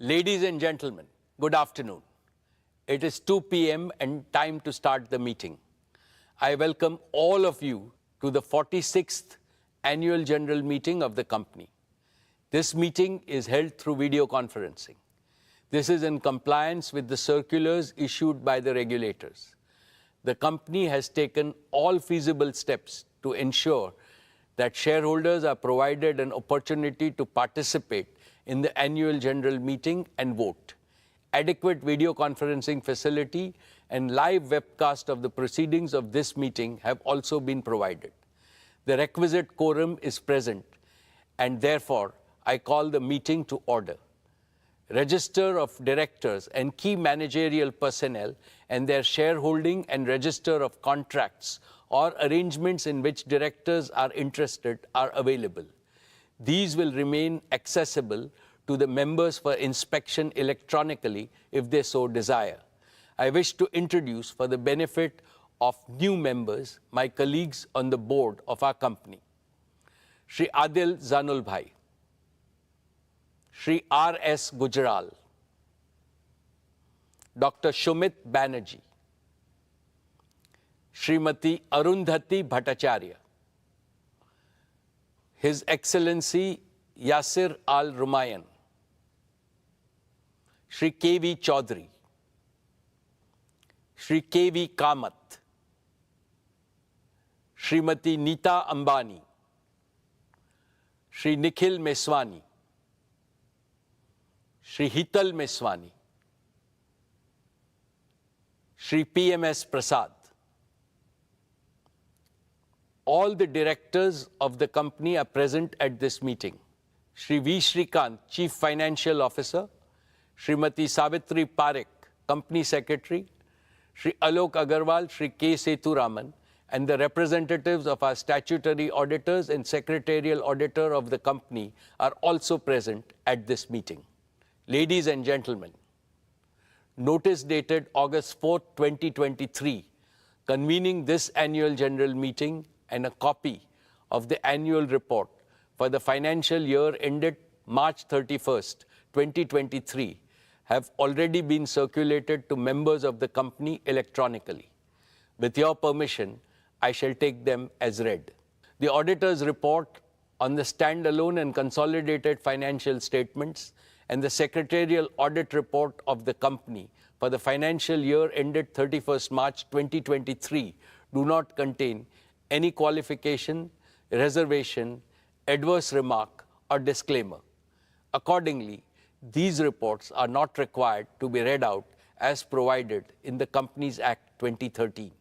Ladies and gentlemen, good afternoon. It is 2 p.m. and time to start the meeting. I welcome all of you to the 46th Annual General Meeting of the company. This meeting is held through video conferencing. This is in compliance with the circulars issued by the regulators. The company has taken all feasible steps to ensure that shareholders are provided an opportunity to participate in the annual general meeting and vote. Adequate video conferencing facility and live webcast of the proceedings of this meeting have also been provided. The requisite quorum is present, and therefore I call the meeting to order. Register of directors and key managerial personnel and their shareholding and register of contracts or arrangements in which directors are interested are available. These will remain accessible to the members for inspection electronically if they so desire. I wish to introduce, for the benefit of new members, my colleagues on the board of our company. Shri Adil Zanul Bhai, Shri R.S. Gujral, Dr. Shumit Banerjee, Srimati Arundhati Bhattacharya, His Excellency Yasir Al-Rumayyan, Shri K.V. Chaudhary, Shri K.V. Kamath, Srimati Neeta Ambani, Shri Nikhil Meswani, Shri Hital Meswani, Shri P.M.S. Prasad. All the directors of the company are present at this meeting. Shri V. Shrikant, Chief Financial Officer, Srimati Savitri Parekh, Company Secretary, Shri Alok Agarwal, Shri K. Sethuraman, and the representatives of our statutory auditors and secretarial auditor of the company are also present at this meeting. Ladies and gentlemen, notice dated August 4, 2023, convening this annual general meeting and a copy of the annual report for the financial year ended March 31st, 2023, have already been circulated to members of the company electronically. With your permission, I shall take them as read. The auditor's report on the standalone and consolidated financial statements and the secretarial audit report of the company for the financial year ended 31st March 2023 do not contain any qualification, reservation, adverse remark, or disclaimer. Accordingly, these reports are not required to be read out as provided in the Companies Act 2013.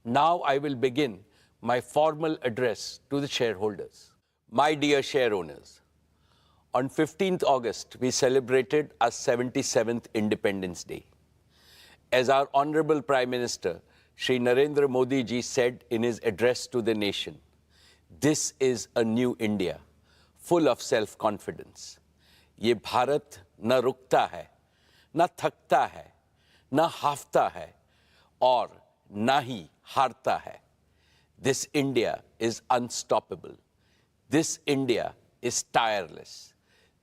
Now I will begin my formal address to the shareholders. My dear share owners, on 15th August, we celebrated our 77th Independence Day. As our Honorable Prime Minister, Shri Narendra Modi ji said in his address to the nation, this is a new India, full of self-confidence. ये भारत न रुकता है, न थकता है, न हाफता है, और न ही हारता है. This India is unstoppable. This India is tireless.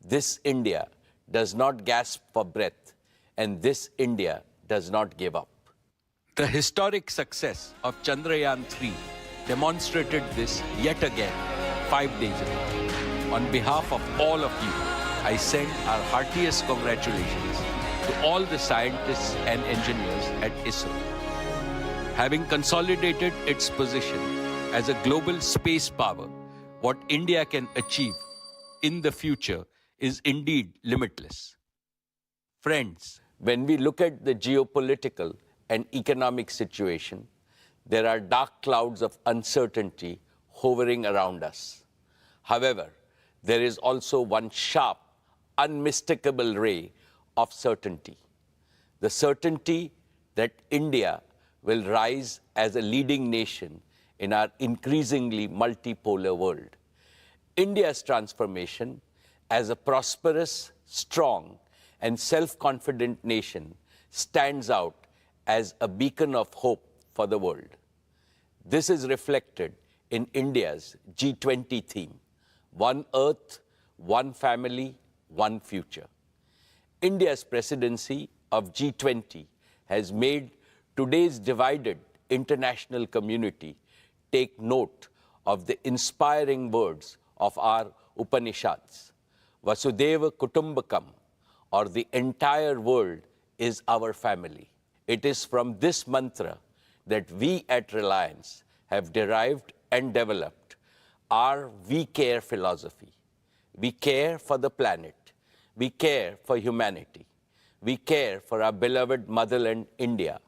This India does not gasp for breath, and this India does not give up. The historic success of Chandrayaan-3 demonstrated this yet again 5 days ago. On behalf of all of you, I send our heartiest congratulations to all the scientists and engineers at ISRO. Having consolidated its position as a global space power, what India can achieve in the future is indeed limitless. Friends, when we look at the geopolitical and economic situation, there are dark clouds of uncertainty hovering around us. However, there is also one sharp, unmistakable ray of certainty. The certainty that India will rise as a leading nation in our increasingly multipolar world. India's transformation as a prosperous, strong, and self-confident nation stands out as a beacon of hope for the world. This is reflected in India's G20 theme, One Earth, One Family, One Future. India's presidency of G20 has made today's divided international community take note of the inspiring words of our Upanishads. Vasudeva Kutumbakam, or the entire world is our family. It is from this mantra that we at Reliance have derived and developed our We Care philosophy. We care for the planet. We care for humanity. We care for our beloved motherland, India.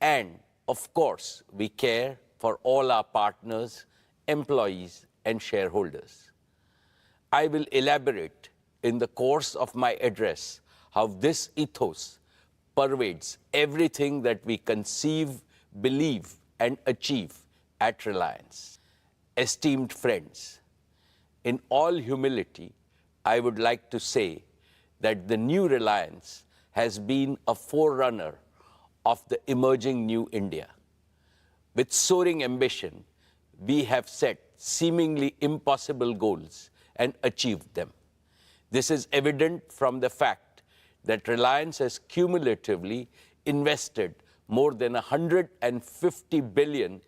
And, of course, we care for all our partners, employees, and shareholders. I will elaborate in the course of my address how this ethos pervades everything that we conceive, believe, and achieve at Reliance. Esteemed friends, in all humility, I would like to say that the new Reliance has been a forerunner of the emerging new India. With soaring ambition, we have set seemingly impossible goals and achieved them. This is evident from the fact that Reliance has cumulatively invested more than $150 billion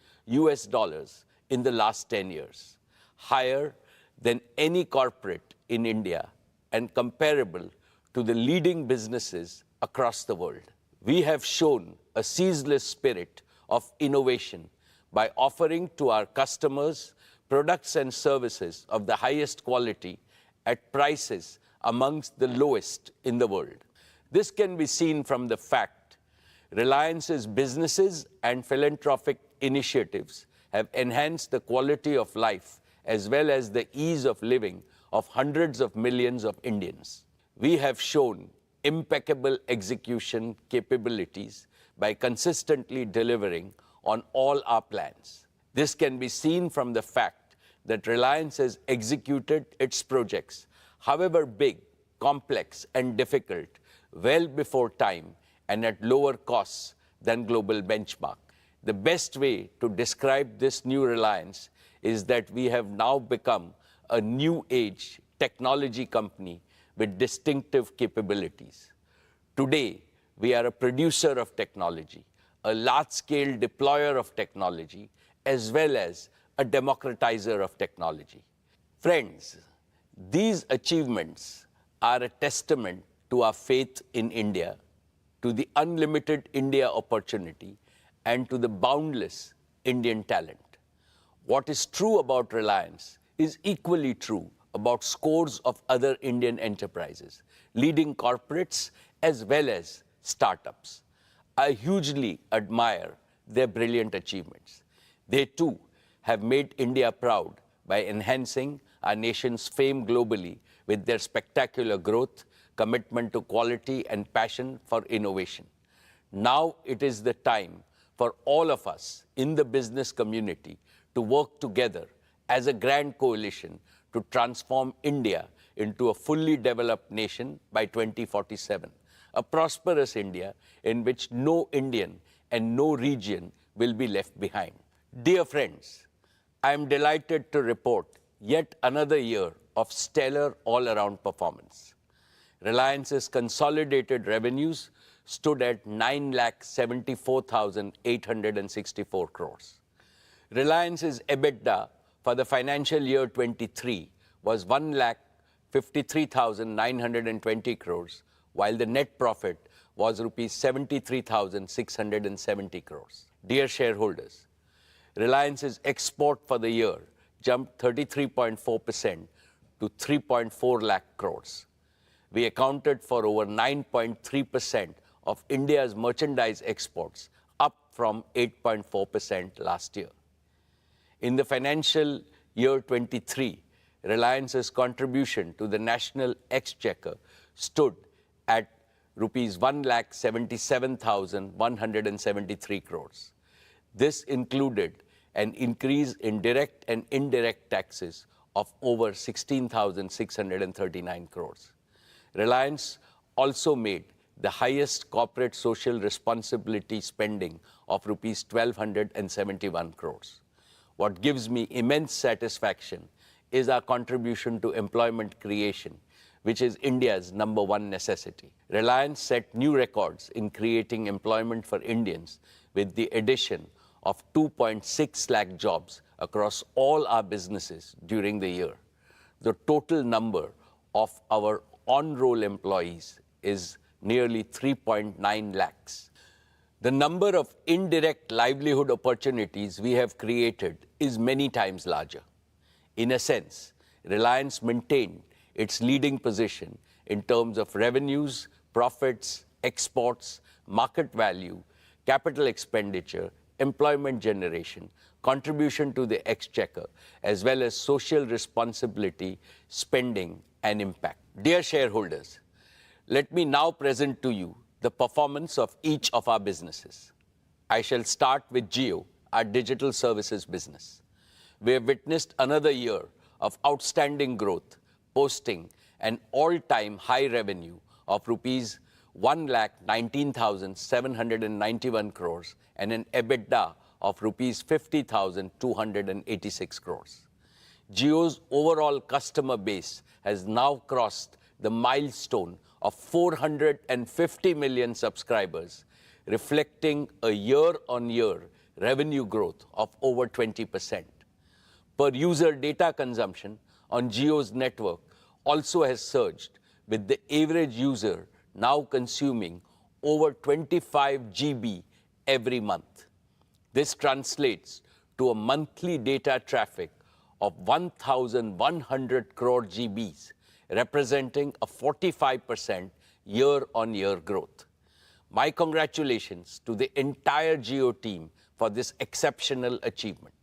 in the last 10 years, higher than any corporate in India and comparable to the leading businesses across the world. We have shown a ceaseless spirit of innovation by offering to our customers products and services of the highest quality at prices amongst the lowest in the world. This can be seen from the fact Reliance's businesses and philanthropic initiatives have enhanced the quality of life as well as the ease of living of hundreds of millions of Indians. We have shown impeccable execution capabilities by consistently delivering on all our plans. This can be seen from the fact that Reliance has executed its projects, however big, complex, and difficult, well before time and at lower costs than global benchmark. The best way to describe this new Reliance is that we have now become a new age technology company with distinctive capabilities. Today, we are a producer of technology, a large-scale deployer of technology, as well as a democratizer of technology. Friends, these achievements are a testament to our faith in India, to the unlimited India opportunity, and to the boundless Indian talent. What is true about Reliance is equally true about scores of other Indian enterprises, leading corporates as well as startups. I hugely admire their brilliant achievements. They too have made India proud by enhancing our nation's fame globally with their spectacular growth, commitment to quality, and passion for innovation. Now it is the time for all of us in the business community to work together as a grand coalition to transform India into a fully developed nation by 2047, a prosperous India in which no Indian and no region will be left behind. Dear friends, I am delighted to report yet another year of stellar all-around performance. Reliance's consolidated revenues stood at 9,74,864 crores. Reliance's EBITDA for the financial year 23 was 1,53,920 crores, while the net profit was rupees 73,670 crores. Dear shareholders, Reliance's export for the year jumped 33.4% to 3.4 lakh crores. We accounted for over 9.3% of India's merchandise exports, up from 8.4% last year. In the financial year 23, Reliance's contribution to the national exchequer stood at rupees 1,77,173 crores. This included an increase in direct and indirect taxes of over 16,639 crores. Reliance also made the highest corporate social responsibility spending of rupees 1,271 crores. What gives me immense satisfaction is our contribution to employment creation, which is India's #1 necessity. Reliance set new records in creating employment for Indians with the addition of 2.6 lakh jobs across all our businesses during the year. The total number of our on-roll employees is nearly 3.9 lakhs. The number of indirect livelihood opportunities we have created is many times larger. In a sense, Reliance maintained its leading position in terms of revenues, profits, exports, market value, capital expenditure, employment generation, contribution to the exchequer, as well as social responsibility, spending, and impact. Dear shareholders, let me now present to you the performance of each of our businesses. I shall start with Jio, our digital services business. We have witnessed another year of outstanding growth, posting an all-time high revenue of rupees 1,19,791 crores and an EBITDA of rupees 50,286 crores. Jio's overall customer base has now crossed the milestone of 450 million subscribers, reflecting a year-on-year revenue growth of over 20%. Per user data consumption on Jio's network also has surged, with the average user now consuming over 25 GB every month. This translates to a monthly data traffic of 1,100 crore GBs, representing a 45% year-on-year growth. My congratulations to the entire Jio team for this exceptional achievement.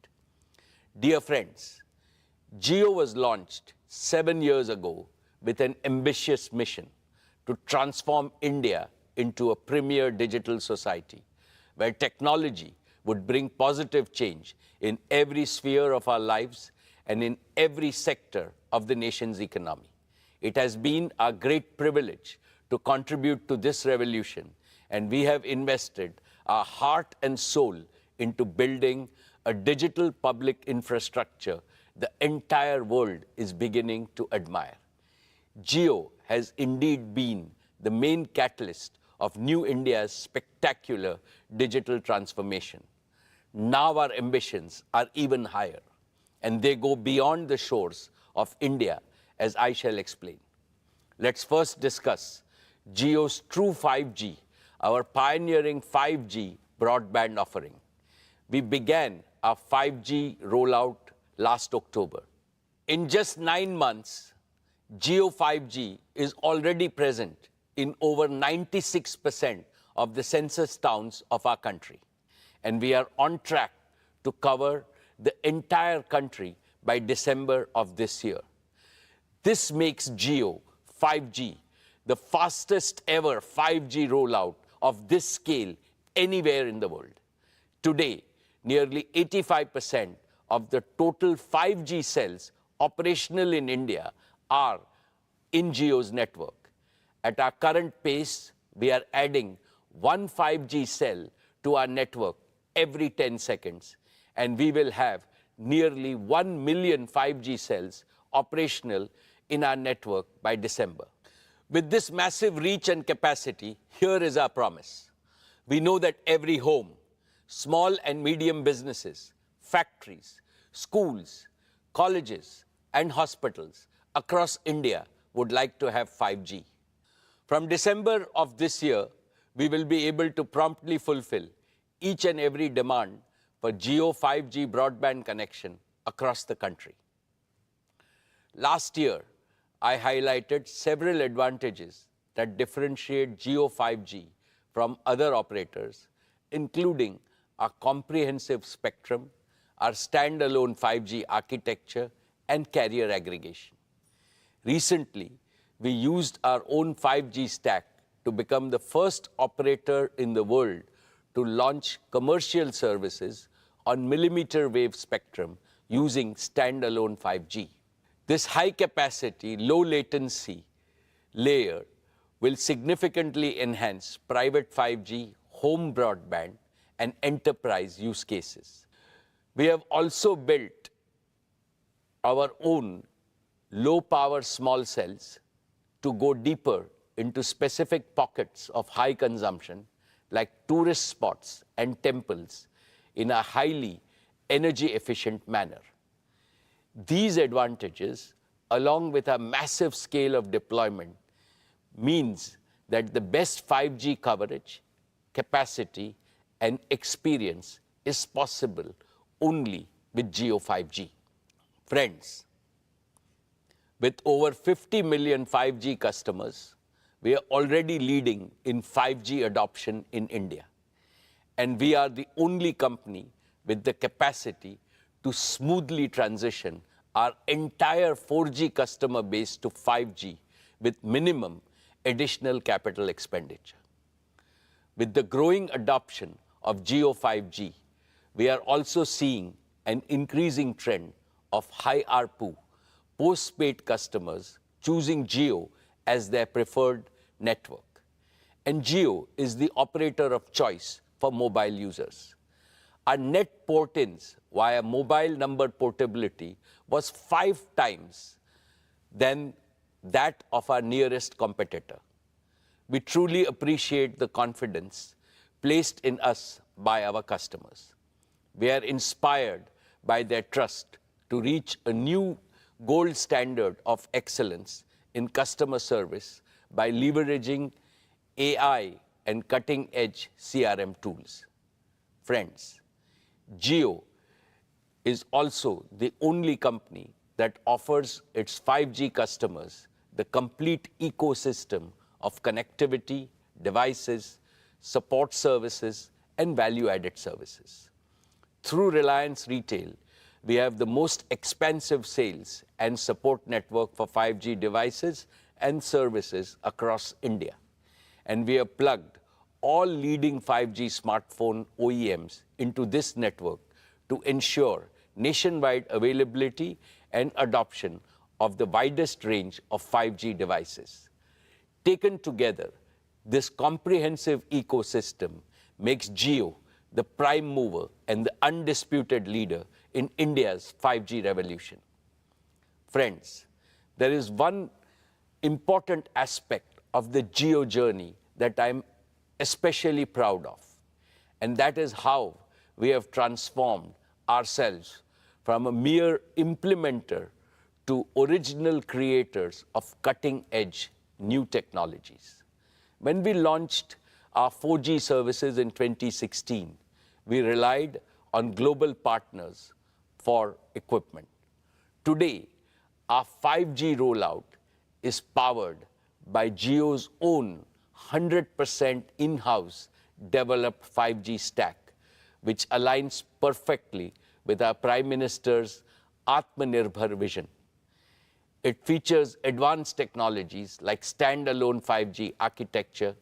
Dear friends, Jio was launched 7 years ago with an ambitious mission to transform India into a premier digital society, where technology would bring positive change in every sphere of our lives and in every sector of the nation's economy. It has been our great privilege to contribute to this revolution, and we have invested our heart and soul into building a digital public infrastructure the entire world is beginning to admire. Jio has indeed been the main catalyst of New India's spectacular digital transformation. Now our ambitions are even higher, and they go beyond the shores of India, as I shall explain. Let's first discuss Jio's True 5G, our pioneering 5G broadband offering. We began our 5G rollout last October. In just 9 months, Jio 5G is already present in over 96% of the census towns of our country, and we are on track to cover the entire country by December of this year. This makes Jio 5G the fastest ever 5G rollout of this scale anywhere in the world. Today, nearly 85% of the total 5G cells operational in India are in Jio's network. At our current pace, we are adding one 5G cell to our network every 10 seconds, and we will have nearly 1 million 5G cells operational in our network by December. With this massive reach and capacity, here is our promise. We know that every home, small and medium businesses, factories, schools, colleges, and hospitals across India would like to have 5G. From December of this year, we will be able to promptly fulfill each and every demand for Jio 5G broadband connection across the country. Last year, I highlighted several advantages that differentiate Jio 5G from other operators, including our comprehensive spectrum, our standalone 5G architecture, and carrier aggregation. Recently, we used our own 5G stack to become the first operator in the world to launch commercial services on millimeter wave spectrum using standalone 5G. This high-capacity, low-latency layer will significantly enhance private 5G, home broadband, and enterprise use cases. We have also built our own low-power small cells, to go deeper into specific pockets of high consumption, like tourist spots and temples, in a highly energy-efficient manner. These advantages, along with a massive scale of deployment, means that the best 5G coverage, capacity, and experience is possible only with Jio 5G. Friends, with over 50 million 5G customers, we are already leading in 5G adoption in India. And we are the only company with the capacity to smoothly transition our entire 4G customer base to 5G with minimum additional capital expenditure. With the growing adoption of Jio 5G, we are also seeing an increasing trend of high ARPU post-paid customers choosing Jio as their preferred network. And Jio is the operator of choice for mobile users. Our net port-ins via mobile number portability was 5 times than that of our nearest competitor. We truly appreciate the confidence placed in us by our customers. We are inspired by their trust to reach a new gold standard of excellence in customer service by leveraging AI and cutting-edge CRM tools. Friends, Jio is also the only company that offers its 5G customers the complete ecosystem of connectivity, devices, support services, and value-added services. Through Reliance Retail, we have the most expansive sales and support network for 5G devices and services across India. And we have plugged all leading 5G smartphone OEMs into this network to ensure nationwide availability and adoption of the widest range of 5G devices. Taken together, this comprehensive ecosystem makes Jio the prime mover and the undisputed leader in India's 5G revolution. Friends, there is one important aspect of the Jio journey that I'm especially proud of, and that is how we have transformed ourselves from a mere implementer to original creators of cutting-edge new technologies. When we launched our 4G services in 2016, we relied on global partners for equipment. Today, our 5G rollout is powered by Jio's own 100% in-house developed 5G stack, which aligns perfectly with our Prime Minister's Atmanirbhar vision. It features advanced technologies like standalone 5G architecture,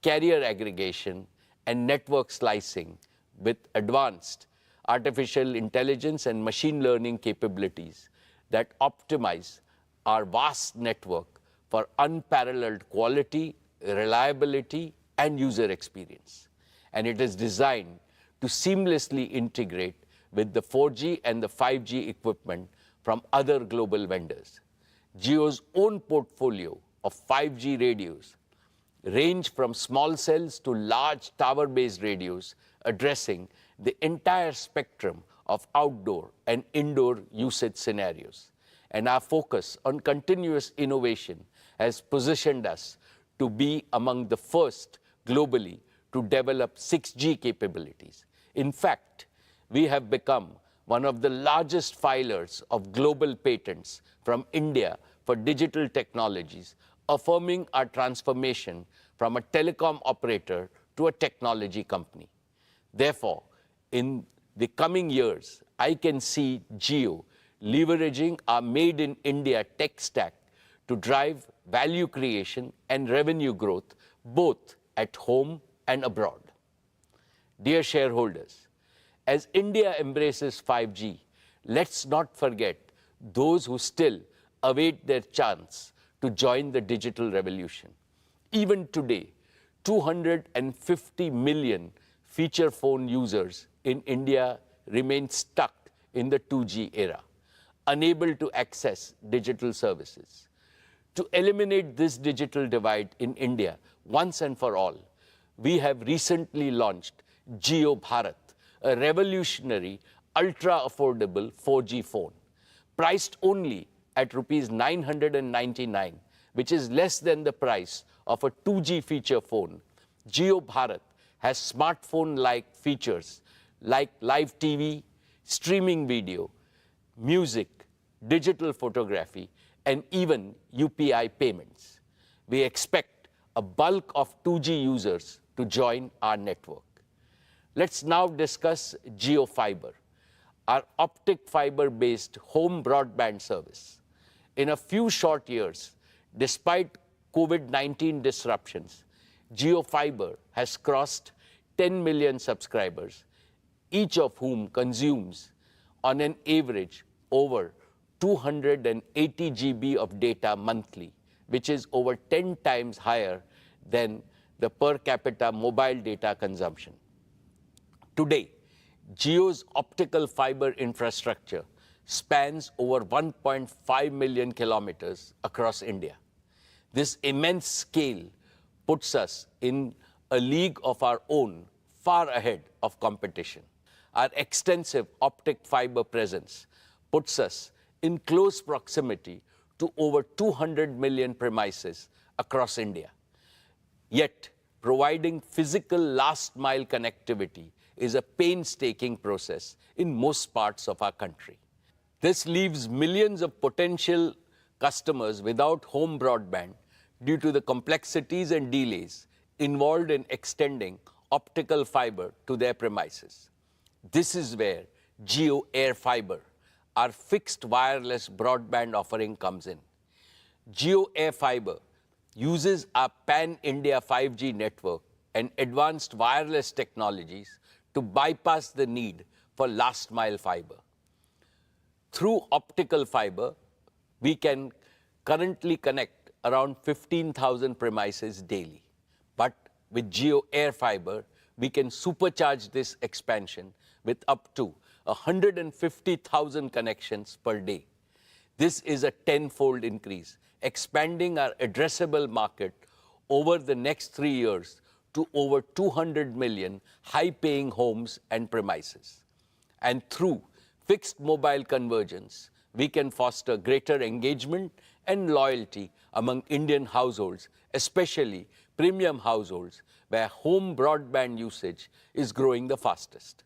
carrier aggregation, and network slicing with advanced artificial intelligence and machine learning capabilities that optimize our vast network for unparalleled quality, reliability, and user experience. And it is designed to seamlessly integrate with the 4G and the 5G equipment from other global vendors. Jio's own portfolio of 5G radios range from small cells to large tower-based radios, addressing the entire spectrum of outdoor and indoor usage scenarios. And our focus on continuous innovation has positioned us to be among the first globally to develop 6G capabilities. In fact, we have become one of the largest filers of global patents from India for digital technologies, affirming our transformation from a telecom operator to a technology company. Therefore, in the coming years, I can see Jio leveraging our Made in India tech stack to drive value creation and revenue growth both at home and abroad. Dear shareholders, as India embraces 5G, let's not forget those who still await their chance to join the digital revolution. Even today, 250 million feature phone users in India remain stuck in the 2G era, unable to access digital services. To eliminate this digital divide in India once and for all, we have recently launched Jio Bharat, a revolutionary, ultra-affordable 4G phone, priced only at rupees 999, which is less than the price of a 2G feature phone. Jio Bharat has smartphone-like features like live TV, streaming video, music, digital photography, and even UPI payments. We expect a bulk of 2G users to join our network. Let's now discuss JioFiber, our optic fiber-based home broadband service. In a few short years, despite COVID-19 disruptions, JioFiber has crossed 10 million subscribers, each of whom consumes, on an average, over 280 GB of data monthly, which is over 10 times higher than the per capita mobile data consumption. Today, Jio's optical fiber infrastructure spans over 1.5 million kilometers across India. This immense scale puts us in a league of our own, far ahead of competition. Our extensive optic fiber presence puts us in close proximity to over 200 million premises across India. Yet, providing physical last-mile connectivity is a painstaking process in most parts of our country. This leaves millions of potential customers without home broadband due to the complexities and delays involved in extending optical fiber to their premises. This is where Jio Air Fiber, our fixed wireless broadband offering, comes in. Jio Air Fiber uses our pan-India 5G network and advanced wireless technologies to bypass the need for last-mile fiber. Through optical fiber, we can currently connect around 15,000 premises daily. But with Jio Air Fiber, we can supercharge this expansion with up to 150,000 connections per day. This is a tenfold increase, expanding our addressable market over the next 3 years to over 200 million high-paying homes and premises. And through fixed mobile convergence, we can foster greater engagement and loyalty among Indian households, especially premium households, where home broadband usage is growing the fastest.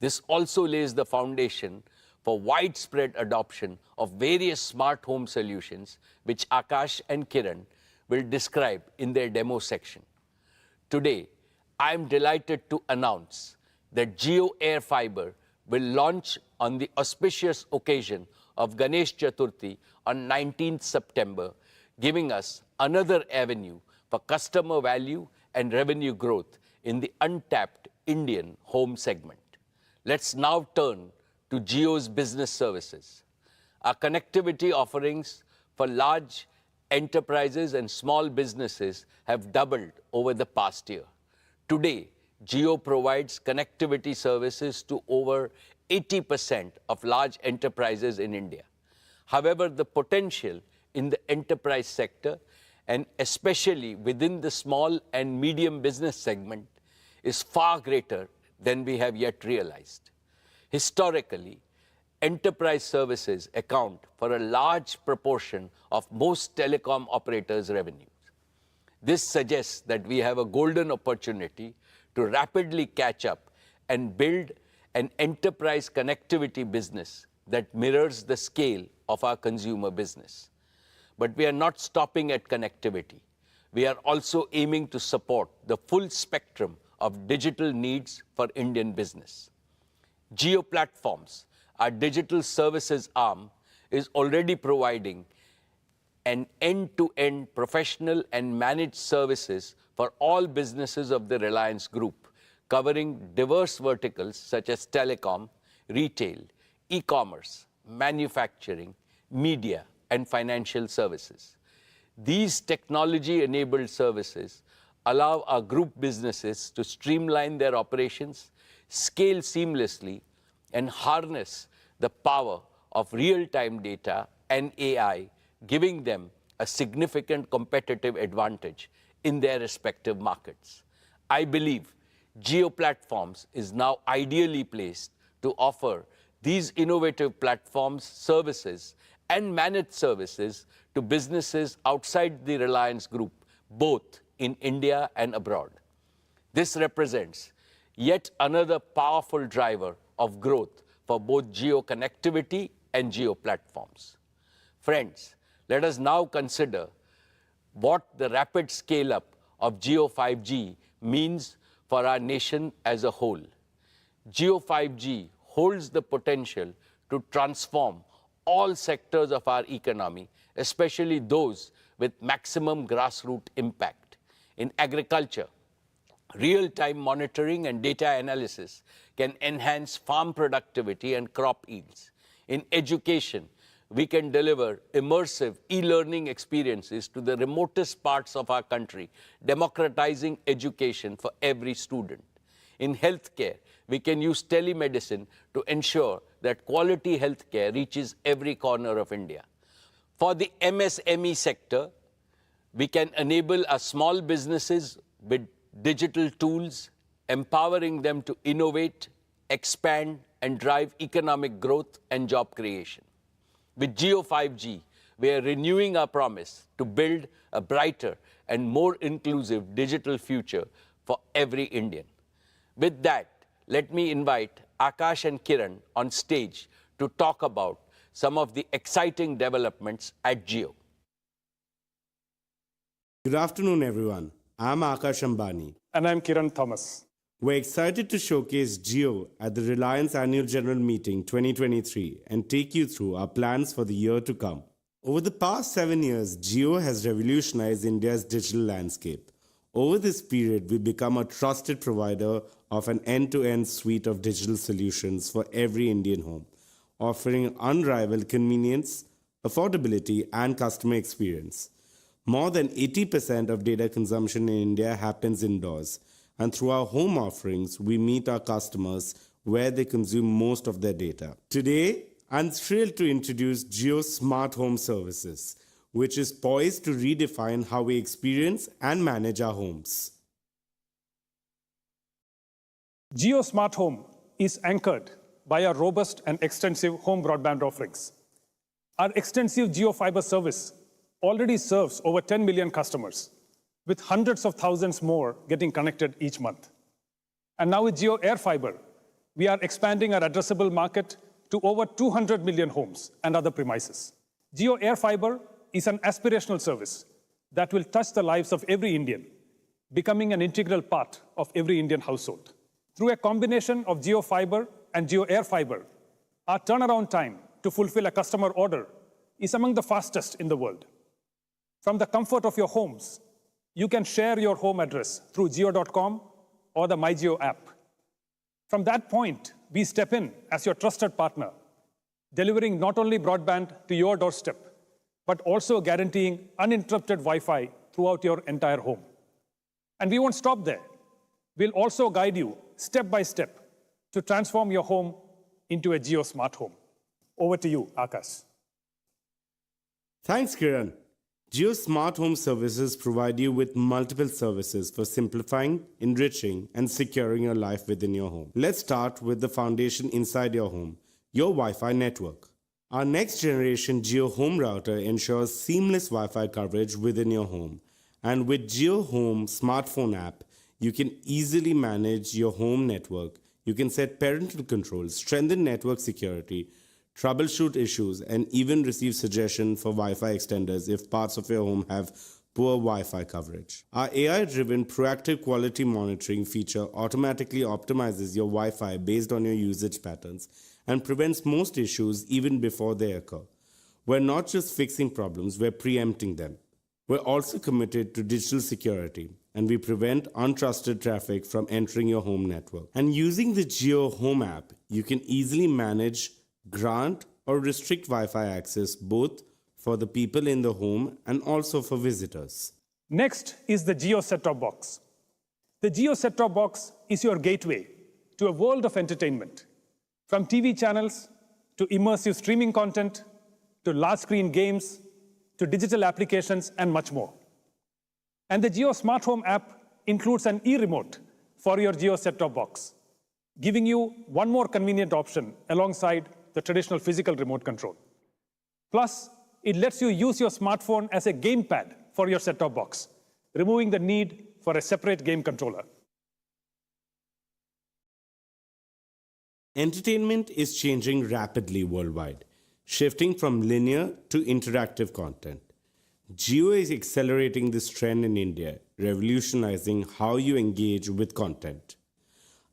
This also lays the foundation for widespread adoption of various smart home solutions, which Akash and Kiran will describe in their demo section. Today, I am delighted to announce that Jio Air Fiber will launch on the auspicious occasion of Ganesh Chaturthi on 19th September, giving us another avenue for customer value and revenue growth in the untapped Indian home segment. Let's now turn to Jio's business services. Our connectivity offerings for large enterprises and small businesses have doubled over the past year. Today, Jio provides connectivity services to over 80% of large enterprises in India. However, the potential in the enterprise sector, and especially within the small and medium business segment, is far greater than we have yet realized. Historically, enterprise services account for a large proportion of most telecom operators' revenues. This suggests that we have a golden opportunity to rapidly catch up and build an enterprise connectivity business that mirrors the scale of our consumer business. But we are not stopping at connectivity. We are also aiming to support the full spectrum of digital needs for Indian business. Jio Platforms, our digital services arm, is already providing an end-to-end professional and managed services for all businesses of the Reliance Group, covering diverse verticals such as telecom, retail, e-commerce, manufacturing, media, and financial services. These technology-enabled services allow our group businesses to streamline their operations, scale seamlessly, and harness the power of real-time data and AI, giving them a significant competitive advantage in their respective markets. I believe Jio Platforms is now ideally placed to offer these innovative platforms, services, and managed services to businesses outside the Reliance Group, both in India and abroad. This represents yet another powerful driver of growth for both Jio connectivity and Jio platforms. Friends, let us now consider what the rapid scale-up of Jio 5G means for our nation as a whole. Jio 5G holds the potential to transform all sectors of our economy, especially those with maximum grassroots impact. In agriculture, real-time monitoring and data analysis can enhance farm productivity and crop yields. In education, we can deliver immersive e-learning experiences to the remotest parts of our country, democratizing education for every student. In healthcare, we can use telemedicine to ensure that quality healthcare reaches every corner of India. For the MSME sector, we can enable our small businesses with digital tools, empowering them to innovate, expand, and drive economic growth and job creation. With Jio 5G, we are renewing our promise to build a brighter and more inclusive digital future for every Indian. With that, let me invite Akash and Kiran on stage to talk about some of the exciting developments at Jio. Good afternoon, everyone. I'm Akash Ambani. And I'm Kiran Thomas. We're excited to showcase Jio at the Reliance Annual General Meeting 2023 and take you through our plans for the year to come. Over the past 7 years, Jio has revolutionized India's digital landscape. Over this period, we've become a trusted provider of an end-to-end suite of digital solutions for every Indian home, offering unrivaled convenience, affordability, and customer experience. More than 80% of data consumption in India happens indoors, and through our home offerings, we meet our customers where they consume most of their data. Today, I'm thrilled to introduce Jio Smart Home Services, which is poised to redefine how we experience and manage our homes. Jio Smart Home is anchored by our robust and extensive home broadband offerings. Our extensive Jio Fiber service already serves over 10 million customers, with hundreds of thousands more getting connected each month. And now with Jio Air Fiber, we are expanding our addressable market to over 200 million homes and other premises. Jio Air Fiber is an aspirational service that will touch the lives of every Indian, becoming an integral part of every Indian household. Through a combination of Jio Fiber and Jio Air Fiber, our turnaround time to fulfill a customer order is among the fastest in the world. From the comfort of your homes, you can share your home address through Jio.com or the MyJio app. From that point, we step in as your trusted partner, delivering not only broadband to your doorstep, but also guaranteeing uninterrupted Wi-Fi throughout your entire home. And we won't stop there. We'll also guide you step by step to transform your home into a Jio Smart Home. Over to you, Akash. Thanks, Kiran. Jio Smart Home Services provide you with multiple services for simplifying, enriching, and securing your life within your home. Let's start with the foundation inside your home, your Wi-Fi network. Our next generation Jio Home Router ensures seamless Wi-Fi coverage within your home. And with Jio Home smartphone app, you can easily manage your home network. You can set parental controls, strengthen network security, troubleshoot issues, and even receive suggestions for Wi-Fi extenders if parts of your home have poor Wi-Fi coverage. Our AI-driven proactive quality monitoring feature automatically optimizes your Wi-Fi based on your usage patterns and prevents most issues even before they occur. We're not just fixing problems, we're preempting them. We're also committed to digital security, and we prevent untrusted traffic from entering your home network. And using the Jio Home app, you can easily manage, grant, or restrict Wi-Fi access both for the people in the home and also for visitors. Next is the Jio set-top box. The Jio set-top box is your gateway to a world of entertainment, from TV channels to immersive streaming content to large-screen games to digital applications, and much more. And the Jio Smart Home app includes an e-remote for your Jio set-top box, giving you one more convenient option alongside the traditional physical remote control. Plus, it lets you use your smartphone as a gamepad for your set-top box, removing the need for a separate game controller. Entertainment is changing rapidly worldwide, shifting from linear to interactive content. Jio is accelerating this trend in India, revolutionizing how you engage with content.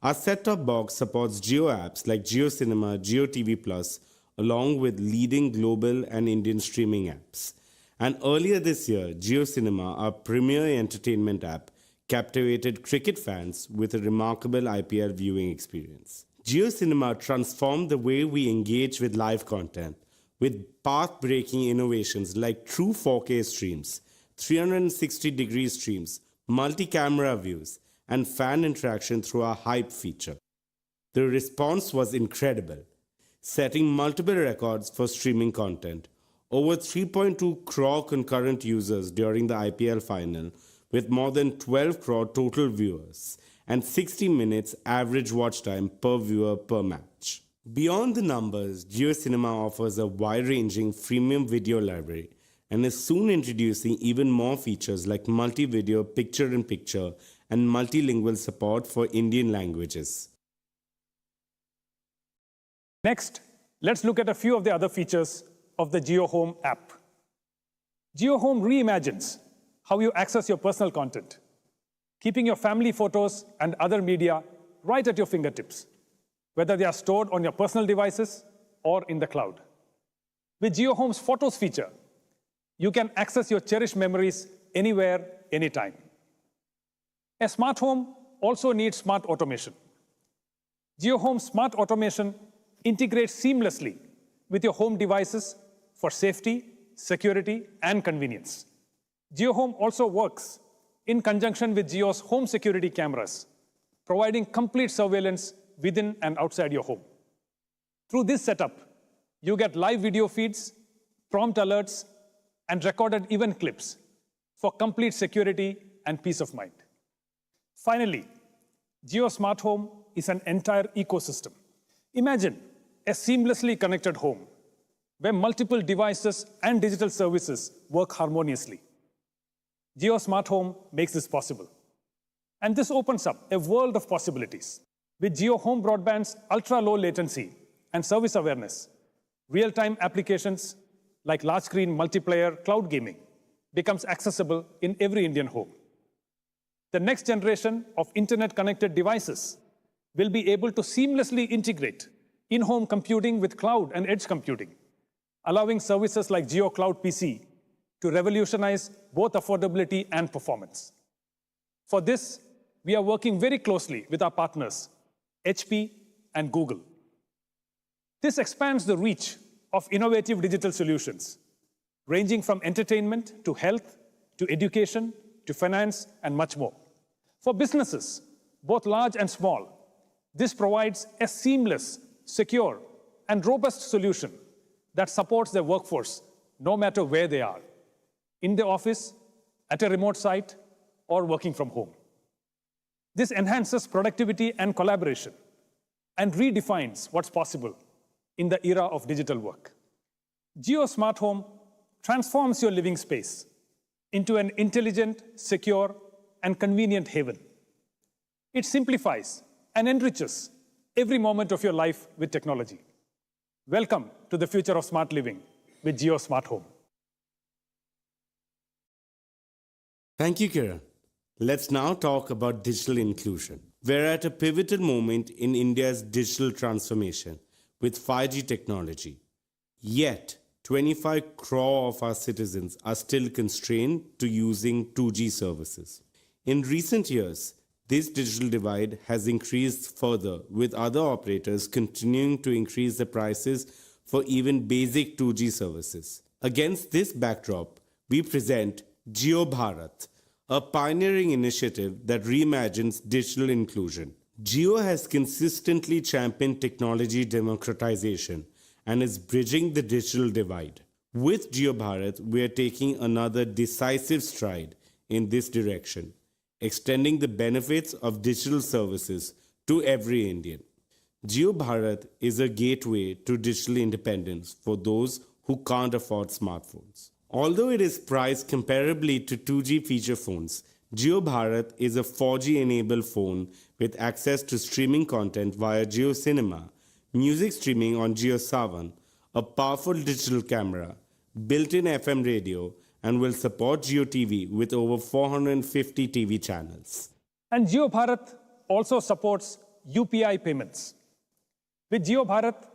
Our set-top box supports Jio apps like Jio Cinema, Jio TV Plus, along with leading global and Indian streaming apps. And earlier this year, Jio Cinema, our premier entertainment app, captivated cricket fans with a remarkable IPL viewing experience. Jio Cinema transformed the way we engage with live content, with path-breaking innovations like true 4K streams, 360-degree streams, multi-camera views, and fan interaction through our Hype feature. The response was incredible, setting multiple records for streaming content. Over 3.2 crore concurrent users during the IPL final, with more than 12 crore total viewers, and 60 minutes average watch time per viewer per match. Beyond the numbers, Jio Cinema offers a wide-ranging freemium video library and is soon introducing even more features like multi-video picture-in-picture and multilingual support for Indian languages. Next, let's look at a few of the other features of the Jio Home app. Jio Home reimagines how you access your personal content, keeping your family photos and other media right at your fingertips, whether they are stored on your personal devices or in the cloud. With Jio Home's Photos feature, you can access your cherished memories anywhere, anytime. A smart home also needs smart automation. Jio Home's smart automation integrates seamlessly with your home devices for safety, security, and convenience. Jio Home also works in conjunction with Jio's home security cameras, providing complete surveillance within and outside your home. Through this setup, you get live video feeds, prompt alerts, and recorded event clips for complete security and peace of mind. Finally, Jio Smart Home is an entire ecosystem. Imagine a seamlessly connected home where multiple devices and digital services work harmoniously. Jio Smart Home makes this possible. And this opens up a world of possibilities. With Jio Home Broadband's ultra-low latency and service awareness, real-time applications like large-screen multiplayer cloud gaming becomes accessible in every Indian home. The next generation of internet-connected devices will be able to seamlessly integrate in-home computing with cloud and edge computing, allowing services like Jio Cloud PC to revolutionize both affordability and performance. For this, we are working very closely with our partners, HP and Google. This expands the reach of innovative digital solutions, ranging from entertainment to health, to education, to finance, and much more. For businesses, both large and small, this provides a seamless, secure, and robust solution that supports their workforce no matter where they are, in the office, at a remote site, or working from home. This enhances productivity and collaboration and redefines what's possible in the era of digital work. Jio Smart Home transforms your living space into an intelligent, secure, and convenient haven. It simplifies and enriches every moment of your life with technology. Welcome to the future of smart living with Jio Smart Home. Thank you, Kiran. Let's now talk about digital inclusion. We're at a pivotal moment in India's digital transformation with 5G technology. Yet, 25 crore of our citizens are still constrained to using 2G services. In recent years, this digital divide has increased further, with other operators continuing to increase the prices for even basic 2G services. Against this backdrop, we present Jio Bharat, a pioneering initiative that reimagines digital inclusion. Jio has consistently championed technology democratization and is bridging the digital divide. With JioBharat, we are taking another decisive stride in this direction, extending the benefits of digital services to every Indian. JioBharat is a gateway to digital independence for those who can't afford smartphones. Although it is priced comparably to 2G feature phones, JioBharat is a 4G-enabled phone with access to streaming content via JioCinema, music streaming on JioSaavn, a powerful digital camera, built-in FM radio, and will support JioTV with over 450 TV channels. And JioBharat also supports UPI payments. With JioBharat,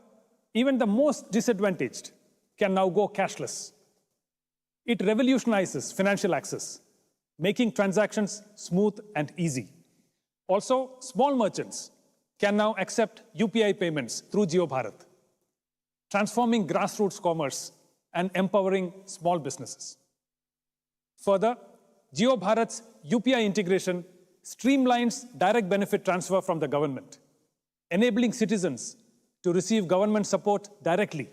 even the most disadvantaged can now go cashless. It revolutionizes financial access, making transactions smooth and easy. Also, small merchants can now accept UPI payments through JioBharat, transforming grassroots commerce and empowering small businesses. Further, JioBharat's UPI integration streamlines direct benefit transfer from the government, enabling citizens to receive government support directly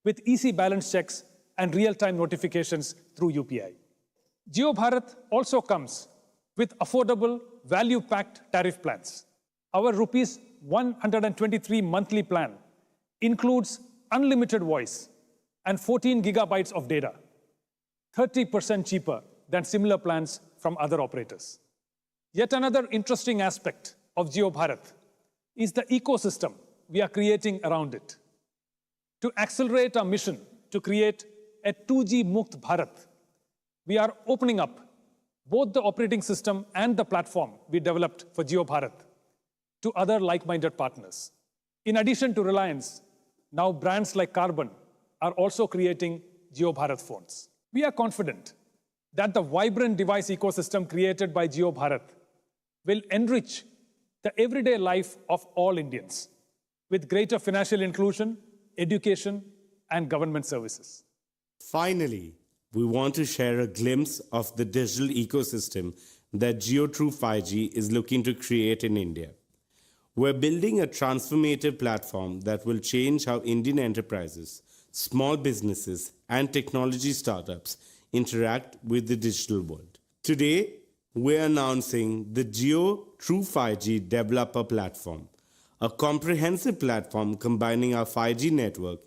with easy balance checks and real-time notifications through UPI. JioBharat also comes with affordable, value-packed tariff plans. Our rupees 123 monthly plan includes unlimited voice and 14 gigabytes of data, 30% cheaper than similar plans from other operators. Yet another interesting aspect of JioBharat is the ecosystem we are creating around it. To accelerate our mission to create a 2G Mukt Bharat, we are opening up both the operating system and the platform we developed for JioBharat to other like-minded partners. In addition to Reliance, now brands like Carbon are also creating JioBharat phones. We are confident that the vibrant device ecosystem created by JioBharat will enrich the everyday life of all Indians with greater financial inclusion, education, and government services. Finally, we want to share a glimpse of the digital ecosystem that JioTrue 5G is looking to create in India. We're building a transformative platform that will change how Indian enterprises, small businesses, and technology startups interact with the digital world. Today, we're announcing the JioTrue 5G Developer Platform, a comprehensive platform combining our 5G network,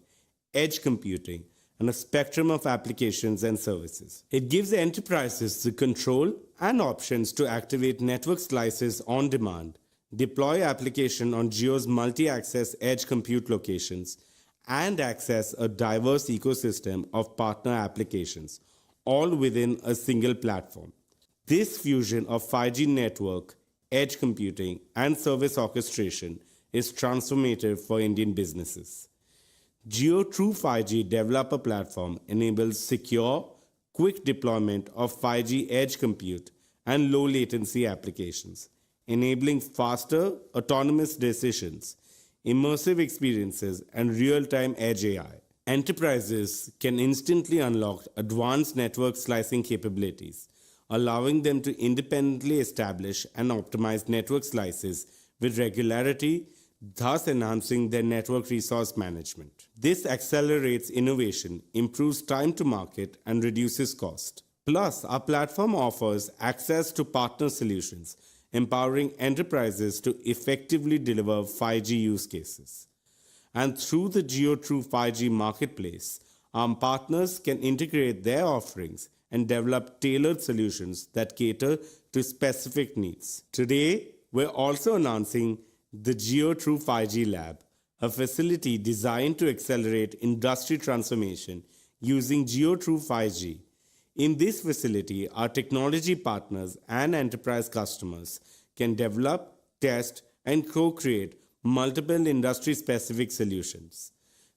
edge computing, and a spectrum of applications and services. It gives enterprises the control and options to activate network slices on demand, deploy application on Jio's multi-access edge compute locations, and access a diverse ecosystem of partner applications, all within a single platform. This fusion of 5G network, edge computing, and service orchestration is transformative for Indian businesses. JioTrue 5G Developer Platform enables secure, quick deployment of 5G edge compute and low latency applications, enabling faster, autonomous decisions, immersive experiences, and real-time edge AI. Enterprises can instantly unlock advanced network slicing capabilities, allowing them to independently establish and optimize network slices with regularity, thus enhancing their network resource management. This accelerates innovation, improves time to market, and reduces cost. Plus, our platform offers access to partner solutions, empowering enterprises to effectively deliver 5G use cases. And through the JioTrue 5G marketplace, our partners can integrate their offerings and develop tailored solutions that cater to specific needs. Today, we're also announcing the JioTrue 5G Lab, a facility designed to accelerate industry transformation using JioTrue 5G. In this facility, our technology partners and enterprise customers can develop, test, and co-create multiple industry-specific solutions.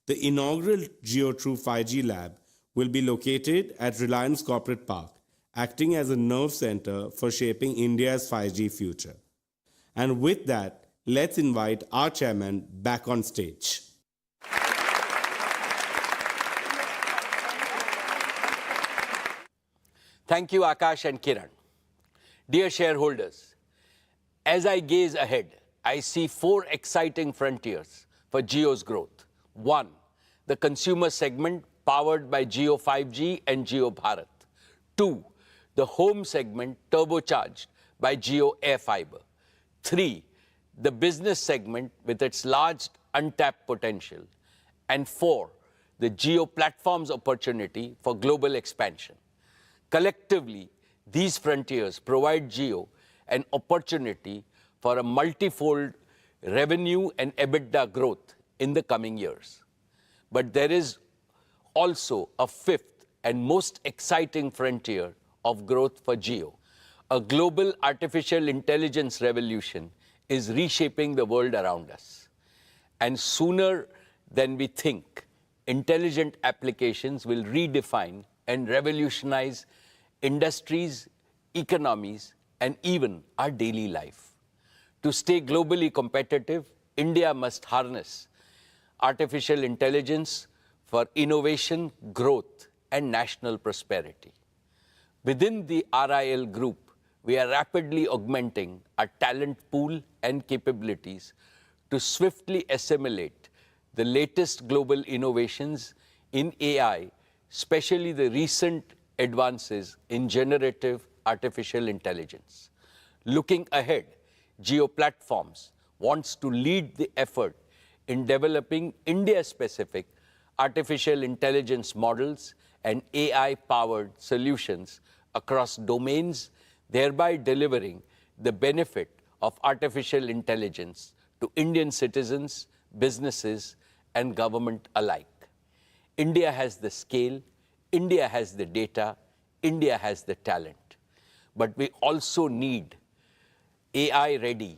The inaugural JioTrue 5G Lab will be located at Reliance Corporate Park, acting as a nerve center for shaping India's 5G future. And with that, let's invite our chairman back on stage. Thank you, Akash and Kiran. Dear shareholders, as I gaze ahead, I see 4 exciting frontiers for Jio's growth. 1, the consumer segment powered by Jio 5G and Jio Bharat. 2. The home segment turbocharged by Jio Air Fiber. 3. The business segment with its large untapped potential. And 4. The Jio platforms opportunity for global expansion. Collectively, these frontiers provide Jio an opportunity for a multifold revenue and EBITDA growth in the coming years. But there is also a fifth and most exciting frontier of growth for Jio. A global artificial intelligence revolution is reshaping the world around us. And sooner than we think, intelligent applications will redefine and revolutionize industries, economies, and even our daily life. To stay globally competitive, India must harness artificial intelligence for innovation, growth, and national prosperity. Within the RIL group, we are rapidly augmenting our talent pool and capabilities to swiftly assimilate the latest global innovations in AI, especially the recent advances in generative artificial intelligence. Looking ahead, Jio Platforms wants to lead the effort in developing India-specific artificial intelligence models and AI-powered solutions across domains, thereby delivering the benefit of artificial intelligence to Indian citizens, businesses, and government alike. India has the scale, India has the data, India has the talent. But we also need AI-ready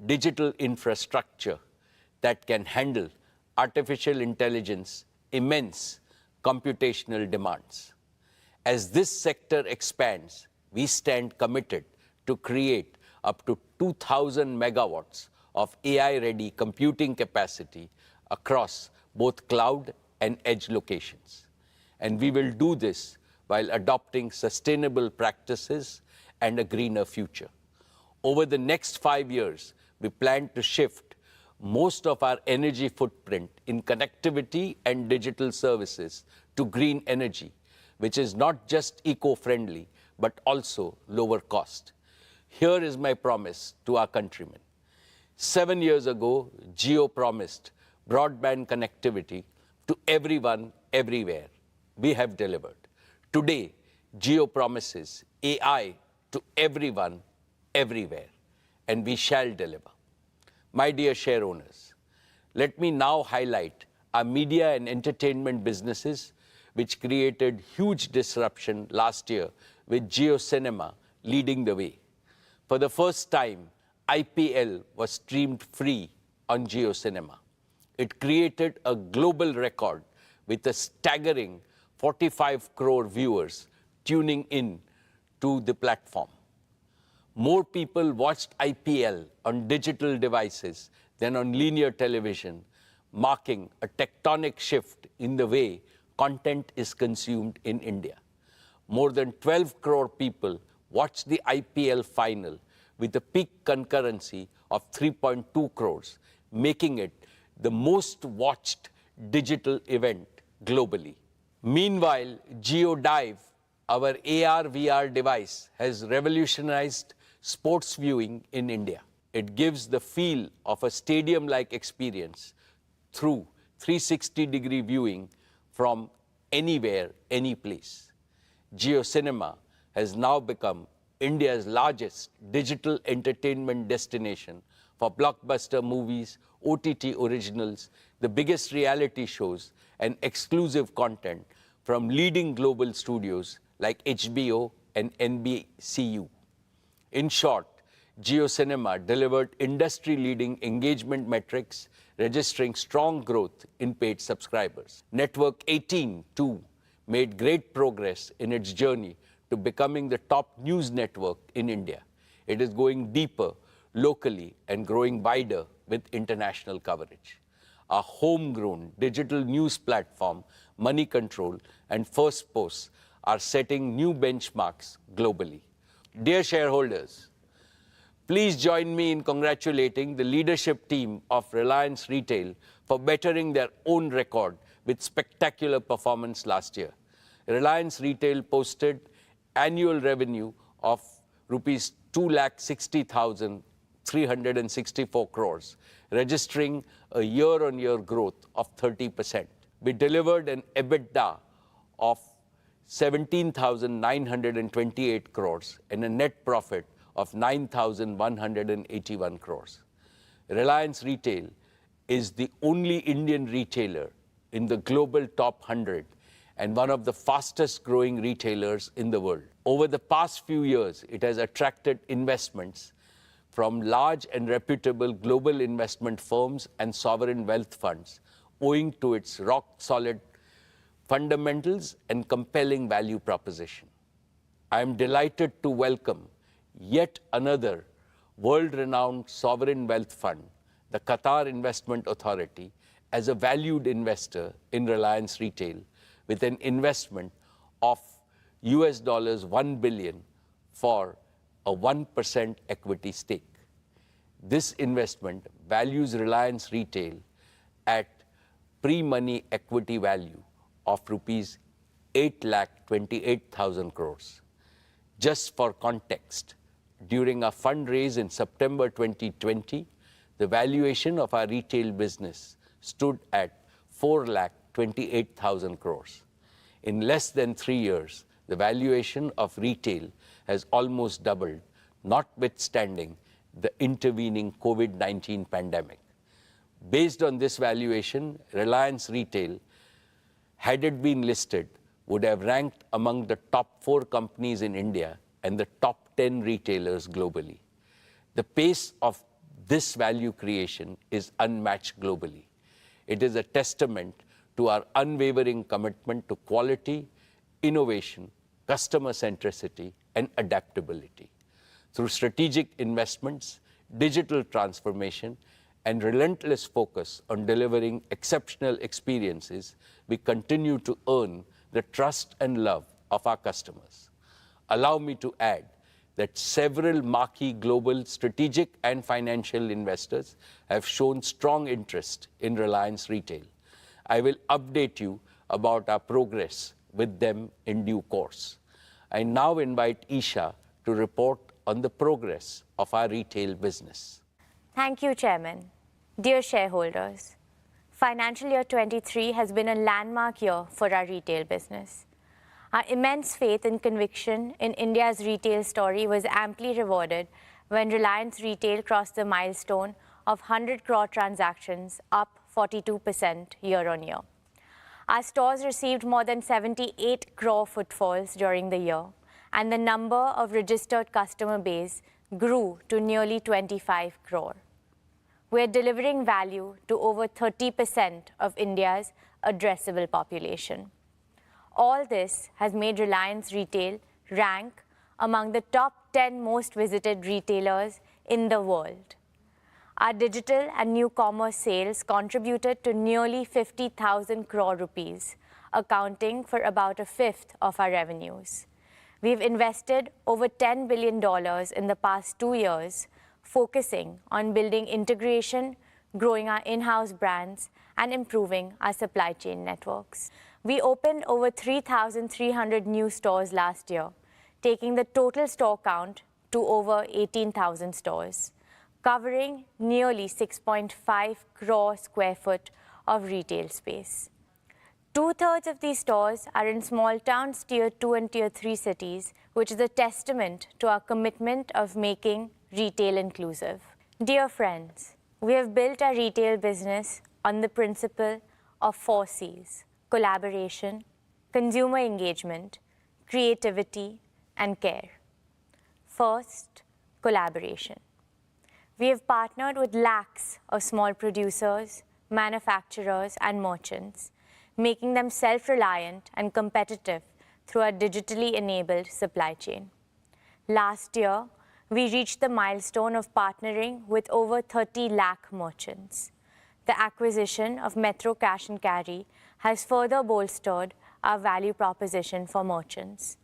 digital infrastructure that can handle artificial intelligence immense computational demands. As this sector expands, we stand committed to create up to 2,000 megawatts of AI-ready computing capacity across both cloud and edge locations. And we will do this while adopting sustainable practices and a greener future. Over the next 5 years, we plan to shift most of our energy footprint in connectivity and digital services to green energy, which is not just eco-friendly, but also lower cost. Here is my promise to our countrymen. 7 years ago, Jio promised broadband connectivity to everyone, everywhere. We have delivered. Today, Jio promises AI to everyone, everywhere, and we shall deliver. My dear share owners, let me now highlight our media and entertainment businesses, which created huge disruption last year with Jio Cinema leading the way. For the first time, IPL was streamed free on Jio Cinema. It created a global record with a staggering 45 crore viewers tuning in to the platform. More people watched IPL on digital devices than on linear television, marking a tectonic shift in the way content is consumed in India. More than 12 crore people watched the IPL final with a peak concurrency of 3.2 crores, making it the most watched digital event globally. Meanwhile, Jio Dive, our AR/VR device, has revolutionized sports viewing in India. It gives the feel of a stadium-like experience through 360-degree viewing from anywhere, any place. Jio Cinema has now become India's largest digital entertainment destination for blockbuster movies, OTT originals, the biggest reality shows, and exclusive content from leading global studios like HBO and NBCU. In short, Jio Cinema delivered industry-leading engagement metrics, registering strong growth in paid subscribers. Network 18, too, made great progress in its journey to becoming the top news network in India. It is going deeper locally and growing wider with international coverage. Our homegrown digital news platform, Money Control and First Post, are setting new benchmarks globally. Dear shareholders, please join me in congratulating the leadership team of Reliance Retail for bettering their own record with spectacular performance last year. Reliance Retail posted annual revenue of rupees 2,60,364 crores, registering a year-on-year growth of 30%. We delivered an EBITDA of 17,928 crores and a net profit of 9,181 crores. Reliance Retail is the only Indian retailer in the global top 100 and one of the fastest growing retailers in the world. Over the past few years, it has attracted investments from large and reputable global investment firms and sovereign wealth funds, owing to its rock-solid fundamentals and compelling value proposition. I am delighted to welcome yet another world-renowned sovereign wealth fund, the Qatar Investment Authority, as a valued investor in Reliance Retail with an investment of $1 billion for a 1% equity stake. This investment values Reliance Retail at pre-money equity value of rupees 8,28,000 crores. Just for context, during a fundraise in September 2020, the valuation of our retail business stood at 4,28,000 crores. In less than 3 years, the valuation of retail has almost doubled, notwithstanding the intervening COVID-19 pandemic. Based on this valuation, Reliance Retail, had it been listed, would have ranked among the top 4 companies in India and the top 10 retailers globally. The pace of this value creation is unmatched globally. It is a testament to our unwavering commitment to quality, innovation, customer centricity, and adaptability. Through strategic investments, digital transformation, and relentless focus on delivering exceptional experiences, we continue to earn the trust and love of our customers. Allow me to add that several marquee global strategic and financial investors have shown strong interest in Reliance Retail. I will update you about our progress with them in due course. I now invite Isha to report on the progress of our retail business. Thank you, Chairman. Dear shareholders, financial year 23 has been a landmark year for our retail business. Our immense faith and conviction in India's retail story was amply rewarded when Reliance Retail crossed the milestone of 100 crore transactions, up 42% year-on-year. Our stores received more than 78 crore footfalls during the year, and the number of registered customer base grew to nearly 25 crore. We are delivering value to over 30% of India's addressable population. All this has made Reliance Retail rank among the top 10 most visited retailers in the world. Our digital and new commerce sales contributed to nearly 50,000 crore rupees, accounting for about a fifth of our revenues. We've invested over $10 billion in the past 2 years, focusing on building integration, growing our in-house brands, and improving our supply chain networks. We opened over 3,300 new stores last year, taking the total store count to over 18,000 stores, covering nearly 6.5 crore square foot of retail space. 2/3 of these stores are in small towns, tier 2 and tier 3 cities, which is a testament to our commitment of making retail inclusive. Dear friends, we have built our retail business on the principle of 4 C's: collaboration, consumer engagement, creativity, and care. First, collaboration. We have partnered with lakhs of small producers, manufacturers, and merchants, making them self-reliant and competitive through our digitally enabled supply chain. Last year, we reached the milestone of partnering with over 30 lakh merchants. The acquisition of Metro Cash and Carry has further bolstered our value proposition for merchants.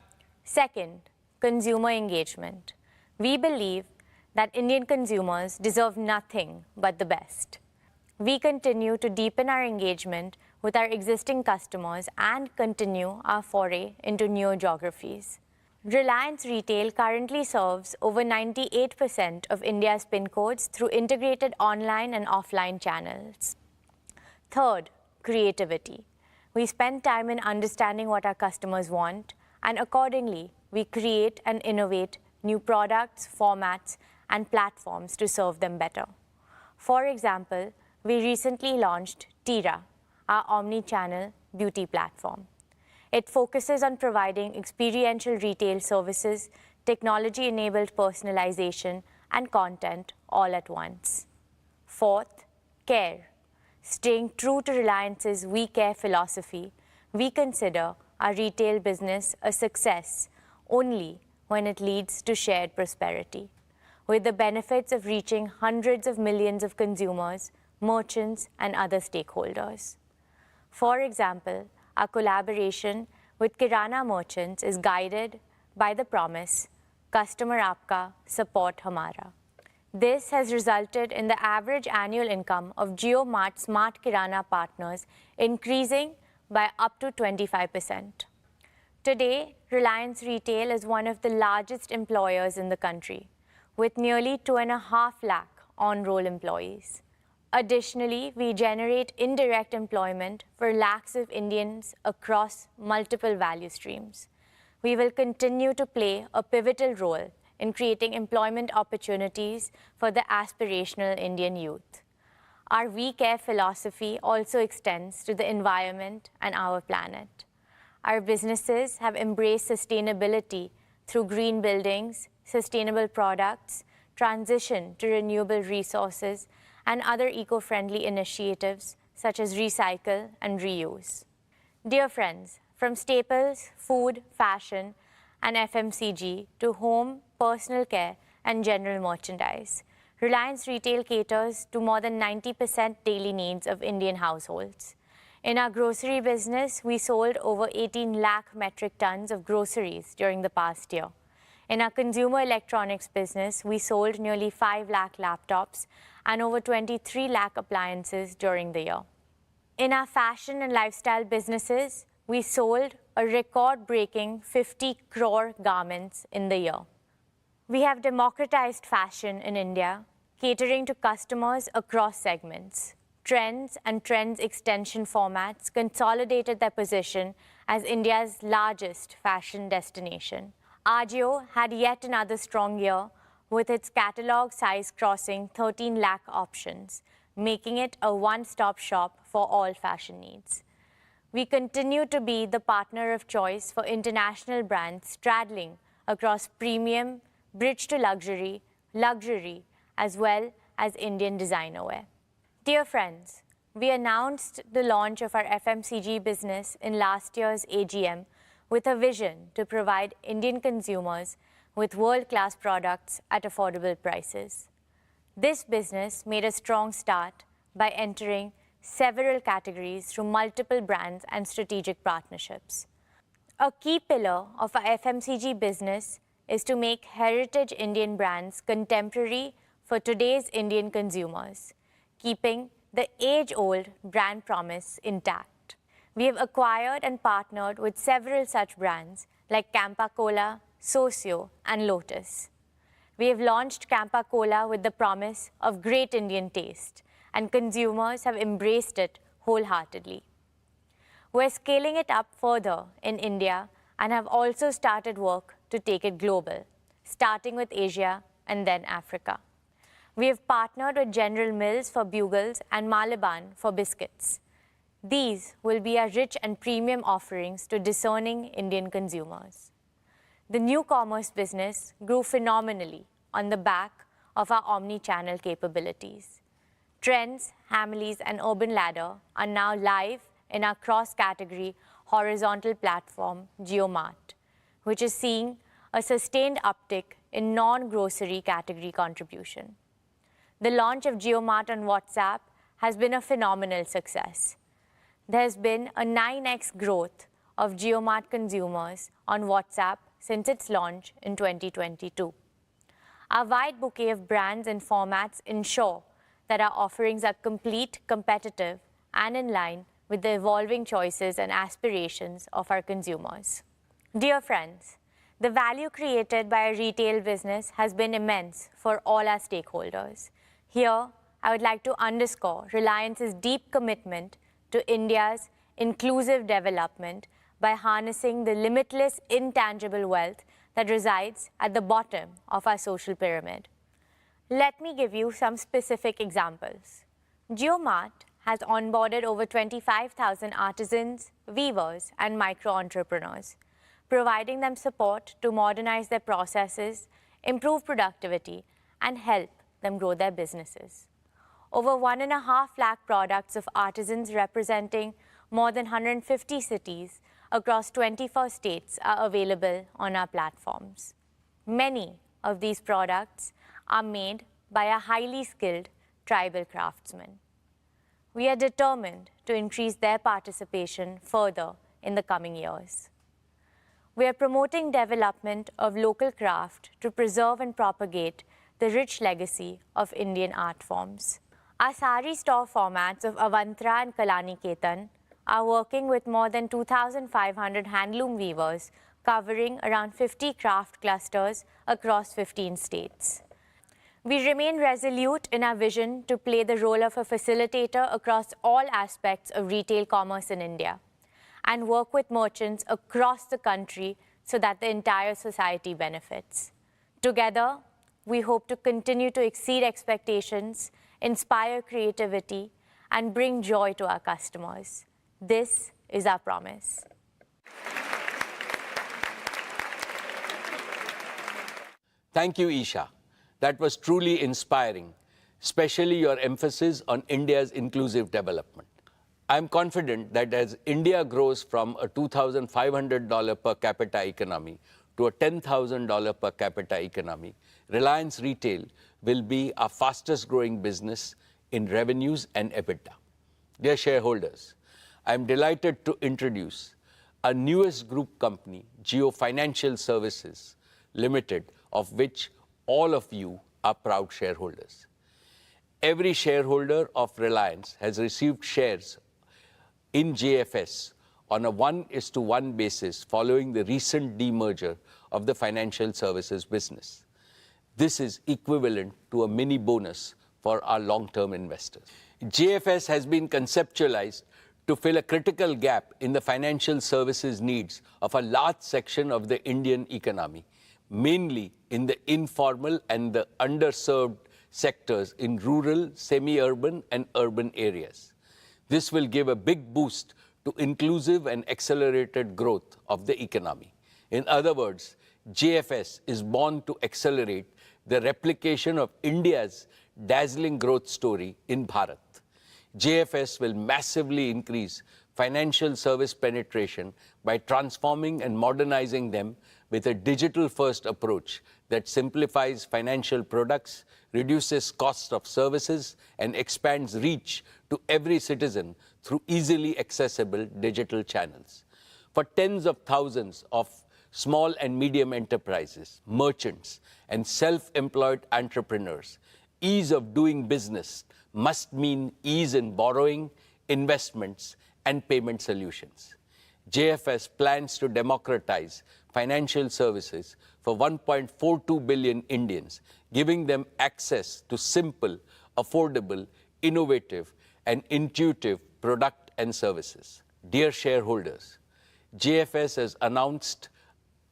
Second, consumer engagement. We believe that Indian consumers deserve nothing but the best. We continue to deepen our engagement with our existing customers and continue our foray into new geographies. Reliance Retail currently serves over 98% of India's PIN codes through integrated online and offline channels. Third, creativity. We spend time in understanding what our customers want, and accordingly, we create and innovate new products, formats, and platforms to serve them better. For example, we recently launched Tira, our omni-channel beauty platform. It focuses on providing experiential retail services, technology-enabled personalization, and content all at once. Fourth, care. Staying true to Reliance's We Care philosophy, we consider our retail business a success only when it leads to shared prosperity, with the benefits of reaching hundreds of millions of consumers, merchants, and other stakeholders. For example, our collaboration with Kirana merchants is guided by the promise, Customer Aapka, Support Hamara. This has resulted in the average annual income of JioMart Smart Kirana partners increasing by up to 25%. Today, Reliance Retail is one of the largest employers in the country, with nearly 2.5 lakh on-roll employees. Additionally, we generate indirect employment for lakhs of Indians across multiple value streams. We will continue to play a pivotal role in creating employment opportunities for the aspirational Indian youth. Our We Care philosophy also extends to the environment and our planet. Our businesses have embraced sustainability through green buildings, sustainable products, transition to renewable resources, and other eco-friendly initiatives such as recycle and reuse. Dear friends, from staples, food, fashion, and FMCG to home, personal care, and general merchandise, Reliance Retail caters to more than 90% daily needs of Indian households. In our grocery business, we sold over 18 lakh metric tons of groceries during the past year. In our consumer electronics business, we sold nearly 5 lakh laptops and over 23 lakh appliances during the year. In our fashion and lifestyle businesses, we sold a record-breaking 50 crore garments in the year. We have democratized fashion in India, catering to customers across segments. Trends and Trends extension formats consolidated their position as India's largest fashion destination. Ajio had yet another strong year, with its catalog size crossing 13 lakh options, making it a one-stop shop for all fashion needs. We continue to be the partner of choice for international brands straddling across premium, bridge to luxury, as well as Indian designer wear. Dear friends, we announced the launch of our FMCG business in last year's AGM with a vision to provide Indian consumers with world-class products at affordable prices. This business made a strong start by entering several categories through multiple brands and strategic partnerships. A key pillar of our FMCG business is to make heritage Indian brands contemporary for today's Indian consumers, keeping the age-old brand promise intact. We have acquired and partnered with several such brands like Campa Cola, Socio, and Lotus. We have launched Campa Cola with the promise of great Indian taste, and consumers have embraced it wholeheartedly. We're scaling it up further in India and have also started work to take it global, starting with Asia and then Africa. We have partnered with General Mills for bugles and Malaban for biscuits. These will be our rich and premium offerings to discerning Indian consumers. The new commerce business grew phenomenally on the back of our omni-channel capabilities. Trends, Hamleys, and Urban Ladder are now live in our cross-category horizontal platform, JioMart, which is seeing a sustained uptick in non-grocery category contribution. The launch of JioMart on WhatsApp has been a phenomenal success. There has been a 9x growth of JioMart consumers on WhatsApp since its launch in 2022. Our wide bouquet of brands and formats ensure that our offerings are complete, competitive, and in line with the evolving choices and aspirations of our consumers. Dear friends, the value created by a retail business has been immense for all our stakeholders. Here, I would like to underscore Reliance's deep commitment to India's inclusive development by harnessing the limitless intangible wealth that resides at the bottom of our social pyramid. Let me give you some specific examples. JioMart has onboarded over 25,000 artisans, weavers, and micro-entrepreneurs, providing them support to modernize their processes, improve productivity, and help them grow their businesses. Over 1.5 lakh products of artisans representing more than 150 cities across 24 states are available on our platforms. Many of these products are made by a highly skilled tribal craftsmen. We are determined to increase their participation further in the coming years. We are promoting development of local craft to preserve and propagate the rich legacy of Indian art forms. Our sari store formats of Avantra and Kalaniketan are working with more than 2,500 handloom weavers covering around 50 craft clusters across 15 states. We remain resolute in our vision to play the role of a facilitator across all aspects of retail commerce in India and work with merchants across the country so that the entire society benefits. Together, we hope to continue to exceed expectations, inspire creativity, and bring joy to our customers. This is our promise. Thank you, Isha. That was truly inspiring, especially your emphasis on India's inclusive development. I am confident that as India grows from a $2,500 per capita economy to a $10,000 per capita economy, Reliance Retail will be our fastest growing business in revenues and EBITDA. Dear shareholders, I am delighted to introduce our newest group company, Jio Financial Services Limited, of which all of you are proud shareholders. Every shareholder of Reliance has received shares in JFS on a 1:1 basis following the recent demerger of the financial services business. This is equivalent to a mini bonus for our long-term investors. JFS has been conceptualized to fill a critical gap in the financial services needs of a large section of the Indian economy, mainly in the informal and the underserved sectors in rural, semi-urban, and urban areas. This will give a big boost to inclusive and accelerated growth of the economy. In other words, JFS is born to accelerate the replication of India's dazzling growth story in Bharat. JFS will massively increase financial service penetration by transforming and modernizing them with a digital-first approach that simplifies financial products, reduces costs of services, and expands reach to every citizen through easily accessible digital channels. For tens of thousands of small and medium enterprises, merchants, and self-employed entrepreneurs, ease of doing business must mean ease in borrowing, investments, and payment solutions. JFS plans to democratize financial services for 1.42 billion Indians, giving them access to simple, affordable, innovative, and intuitive product and services. Dear shareholders, JFS has announced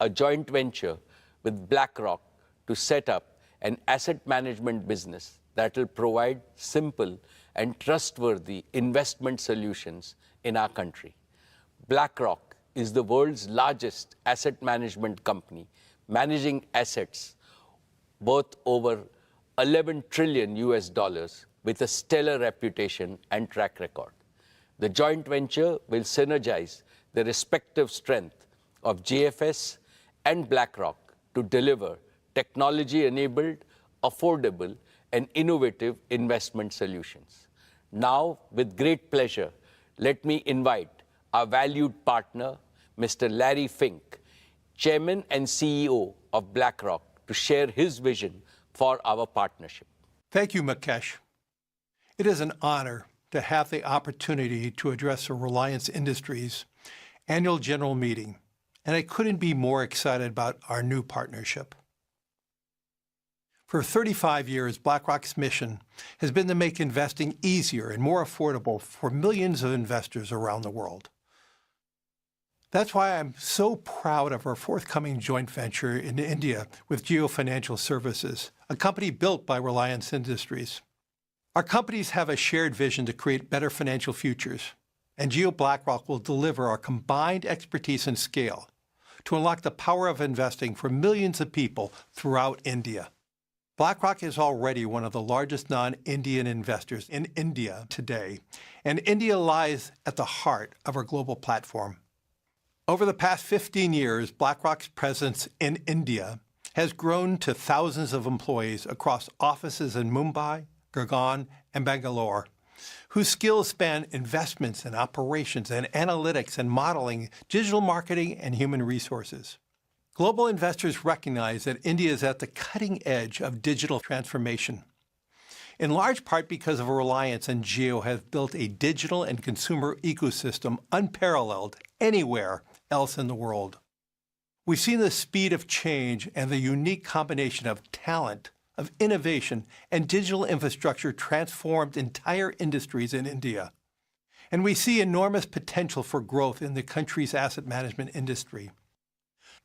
a joint venture with BlackRock to set up an asset management business that will provide simple and trustworthy investment solutions in our country. BlackRock is the world's largest asset management company, managing assets worth over $11 trillion with a stellar reputation and track record. The joint venture will synergize the respective strength of JFS and BlackRock to deliver technology-enabled, affordable, and innovative investment solutions. Now, with great pleasure, let me invite our valued partner, Mr. Larry Fink, Chairman and CEO of BlackRock, to share his vision for our partnership. Thank you, Mukesh. It is an honor to have the opportunity to address the Reliance Industries annual general meeting, and I couldn't be more excited about our new partnership. For 35 years, BlackRock's mission has been to make investing easier and more affordable for millions of investors around the world. That's why I'm so proud of our forthcoming joint venture in India with Jio Financial Services, a company built by Reliance Industries. Our companies have a shared vision to create better financial futures, and Jio BlackRock will deliver our combined expertise and scale to unlock the power of investing for millions of people throughout India. BlackRock is already one of the largest non-Indian investors in India today, and India lies at the heart of our global platform. Over the past 15 years, BlackRock's presence in India has grown to thousands of employees across offices in Mumbai, Gurgaon, and Bangalore, whose skills span investments and operations and analytics and modeling, digital marketing, and human resources. Global investors recognize that India is at the cutting edge of digital transformation, in large part because of Reliance and Jio have built a digital and consumer ecosystem unparalleled anywhere else in the world. We've seen the speed of change and the unique combination of talent, of innovation, and digital infrastructure transformed entire industries in India. And we see enormous potential for growth in the country's asset management industry.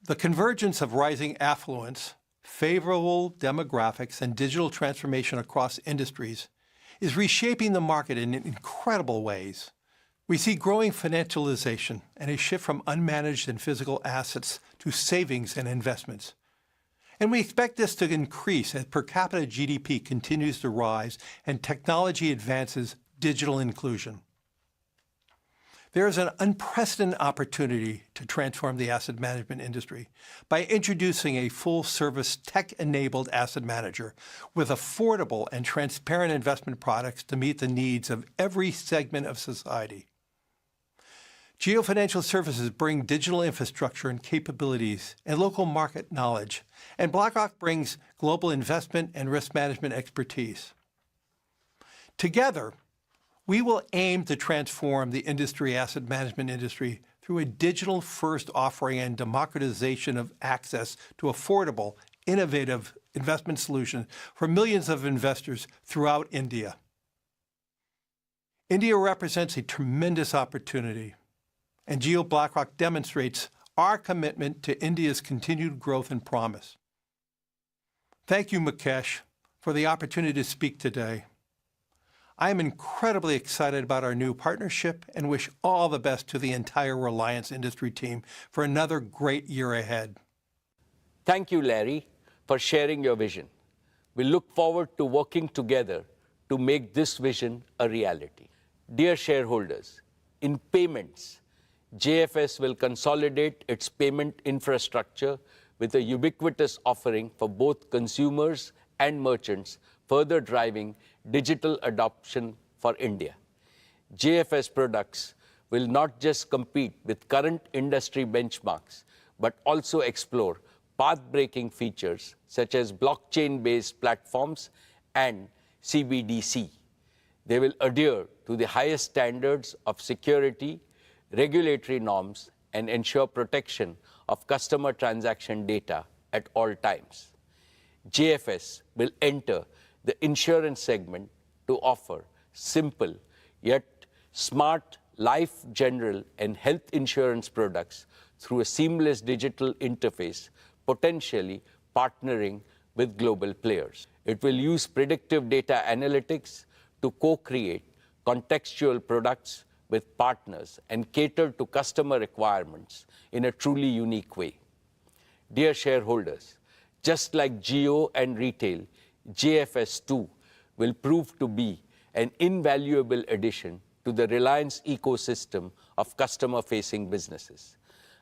The convergence of rising affluence, favorable demographics, and digital transformation across industries is reshaping the market in incredible ways. We see growing financialization and a shift from unmanaged and physical assets to savings and investments. And we expect this to increase as per capita GDP continues to rise and technology advances digital inclusion. There is an unprecedented opportunity to transform the asset management industry by introducing a full-service tech-enabled asset manager with affordable and transparent investment products to meet the needs of every segment of society. Jio Financial Services bring digital infrastructure and capabilities and local market knowledge, and BlackRock brings global investment and risk management expertise. Together, we will aim to transform the asset management industry through a digital-first offering and democratization of access to affordable, innovative investment solutions for millions of investors throughout India. India represents a tremendous opportunity, and Jio BlackRock demonstrates our commitment to India's continued growth and promise. Thank you, Mukesh, for the opportunity to speak today. I am incredibly excited about our new partnership and wish all the best to the entire Reliance industry team for another great year ahead. Thank you, Larry, for sharing your vision. We look forward to working together to make this vision a reality. Dear shareholders, in payments, JFS will consolidate its payment infrastructure with a ubiquitous offering for both consumers and merchants, further driving digital adoption for India. JFS products will not just compete with current industry benchmarks, but also explore path-breaking features such as blockchain-based platforms and CBDC. They will adhere to the highest standards of security, regulatory norms, and ensure protection of customer transaction data at all times. JFS will enter the insurance segment to offer simple yet smart life, general, and health insurance products through a seamless digital interface, potentially partnering with global players. It will use predictive data analytics to co-create contextual products with partners and cater to customer requirements in a truly unique way. Dear shareholders, just like Jio and retail, JFS too will prove to be an invaluable addition to the Reliance ecosystem of customer-facing businesses.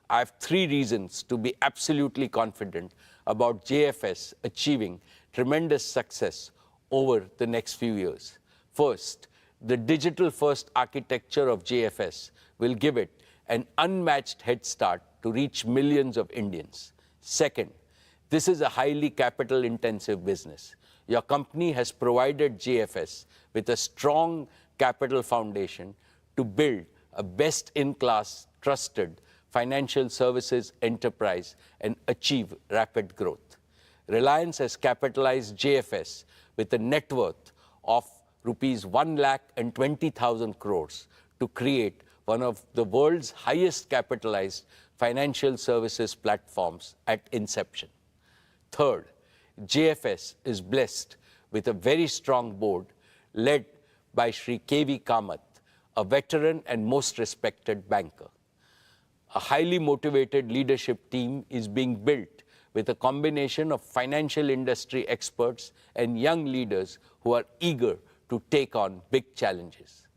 I have 3 reasons to be absolutely confident about JFS achieving tremendous success over the next few years. First, the digital-first architecture of JFS will give it an unmatched head start to reach millions of Indians. Second, this is a highly capital-intensive business. Your company has provided JFS with a strong capital foundation to build a best-in-class, trusted financial services enterprise and achieve rapid growth. Reliance has capitalized JFS with a net worth of rupees 1,20,000 crores to create one of the world's highest capitalized financial services platforms at inception. Third, JFS is blessed with a very strong board led by Shri K.V. Kamath, a veteran and most respected banker. A highly motivated leadership team is being built with a combination of financial industry experts and young leaders who are eager to take on big challenges.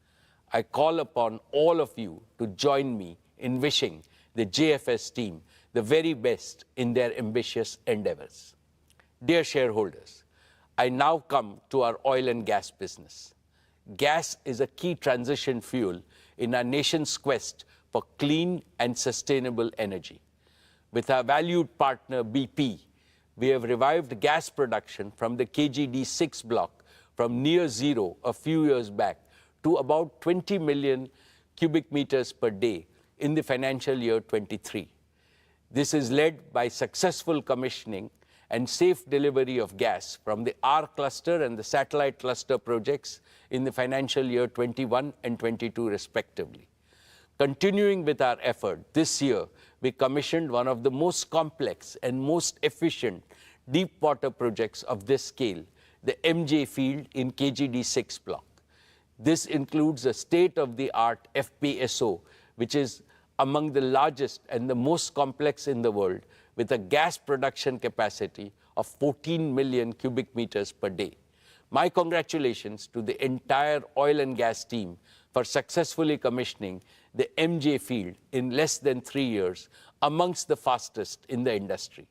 I call upon all of you to join me in wishing the JFS team the very best in their ambitious endeavors. Dear shareholders, I now come to our oil and gas business. Gas is a key transition fuel in our nation's quest for clean and sustainable energy. With our valued partner BP, we have revived gas production from the KGD6 block from near zero a few years back to about 20 million cubic meters per day in the financial year 23. This is led by successful commissioning and safe delivery of gas from the R cluster and the satellite cluster projects in the financial year 21 and 22 respectively. Continuing with our effort, this year we commissioned one of the most complex and most efficient deep water projects of this scale, the MJ field in KGD6 block. This includes a state-of-the-art FPSO, which is among the largest and the most complex in the world, with a gas production capacity of 14 million cubic meters per day. My congratulations to the entire oil and gas team for successfully commissioning the MJ field in less than 3 years, amongst the fastest in the industry.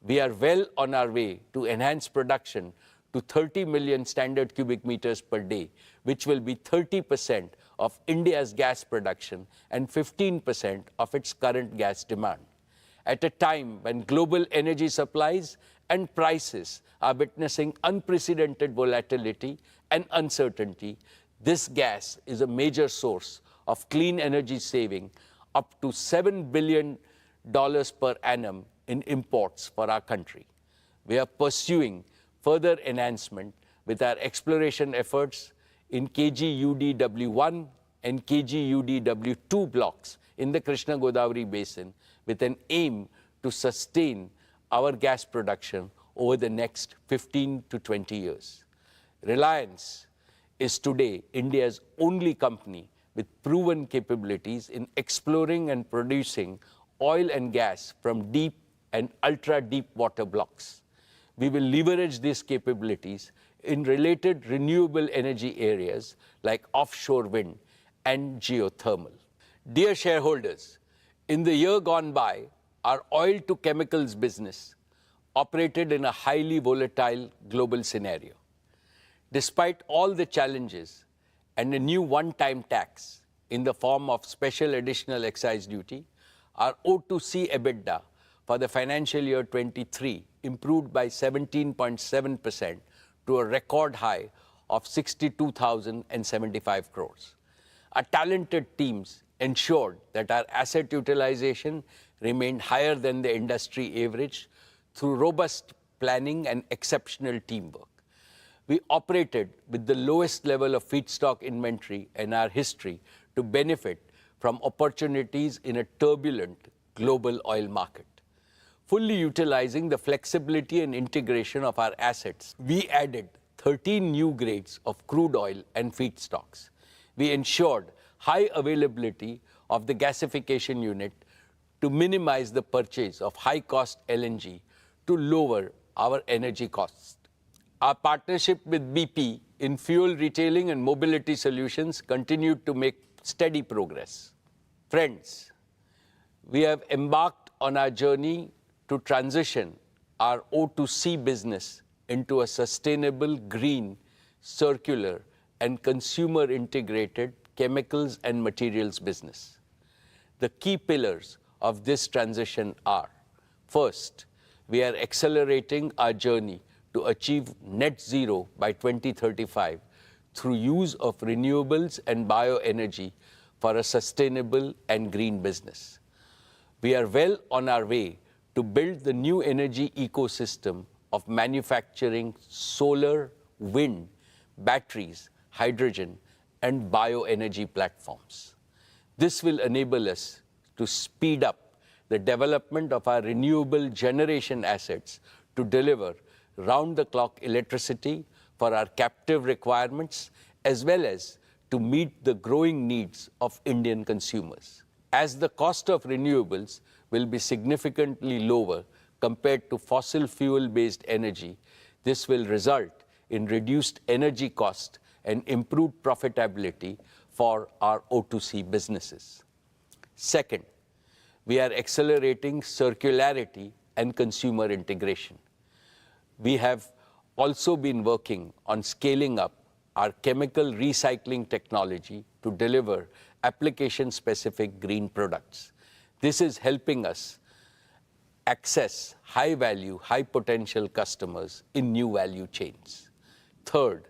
We are well on our way to enhance production to 30 million standard cubic meters per day, which will be 30% of India's gas production and 15% of its current gas demand. At a time when global energy supplies and prices are witnessing unprecedented volatility and uncertainty, this gas is a major source of clean energy saving, up to $7 billion per annum in imports for our country. We are pursuing further enhancement with our exploration efforts in KGUDW1 and KGUDW2 blocks in the Krishna Godavari Basin, with an aim to sustain our gas production over the next 15 to 20 years. Reliance is today India's only company with proven capabilities in exploring and producing oil and gas from deep and ultra-deep water blocks. We will leverage these capabilities in related renewable energy areas like offshore wind and geothermal. Dear shareholders, in the year gone by, our oil to chemicals business operated in a highly volatile global scenario. Despite all the challenges and a new one-time tax in the form of special additional excise duty, our O2C EBITDA for the financial year 23 improved by 17.7% to a record high of 62,075 crores. Our talented teams ensured that our asset utilization remained higher than the industry average through robust planning and exceptional teamwork. We operated with the lowest level of feedstock inventory in our history to benefit from opportunities in a turbulent global oil market. Fully utilizing the flexibility and integration of our assets, we added 13 new grades of crude oil and feedstocks. We ensured high availability of the gasification unit to minimize the purchase of high-cost LNG to lower our energy costs. Our partnership with BP in fuel retailing and mobility solutions continued to make steady progress. Friends, we have embarked on our journey to transition our O2C business into a sustainable, green, circular, and consumer-integrated chemicals and materials business. The key pillars of this transition are: first, we are accelerating our journey to achieve net zero by 2035 through use of renewables and bioenergy for a sustainable and green business. We are well on our way to build the new energy ecosystem of manufacturing solar, wind, batteries, hydrogen, and bioenergy platforms. This will enable us to speed up the development of our renewable generation assets to deliver round-the-clock electricity for our captive requirements, as well as to meet the growing needs of Indian consumers. As the cost of renewables will be significantly lower compared to fossil fuel-based energy, this will result in reduced energy cost and improved profitability for our O2C businesses. Second, we are accelerating circularity and consumer integration. We have also been working on scaling up our chemical recycling technology to deliver application-specific green products. This is helping us access high-value, high-potential customers in new value chains. Third,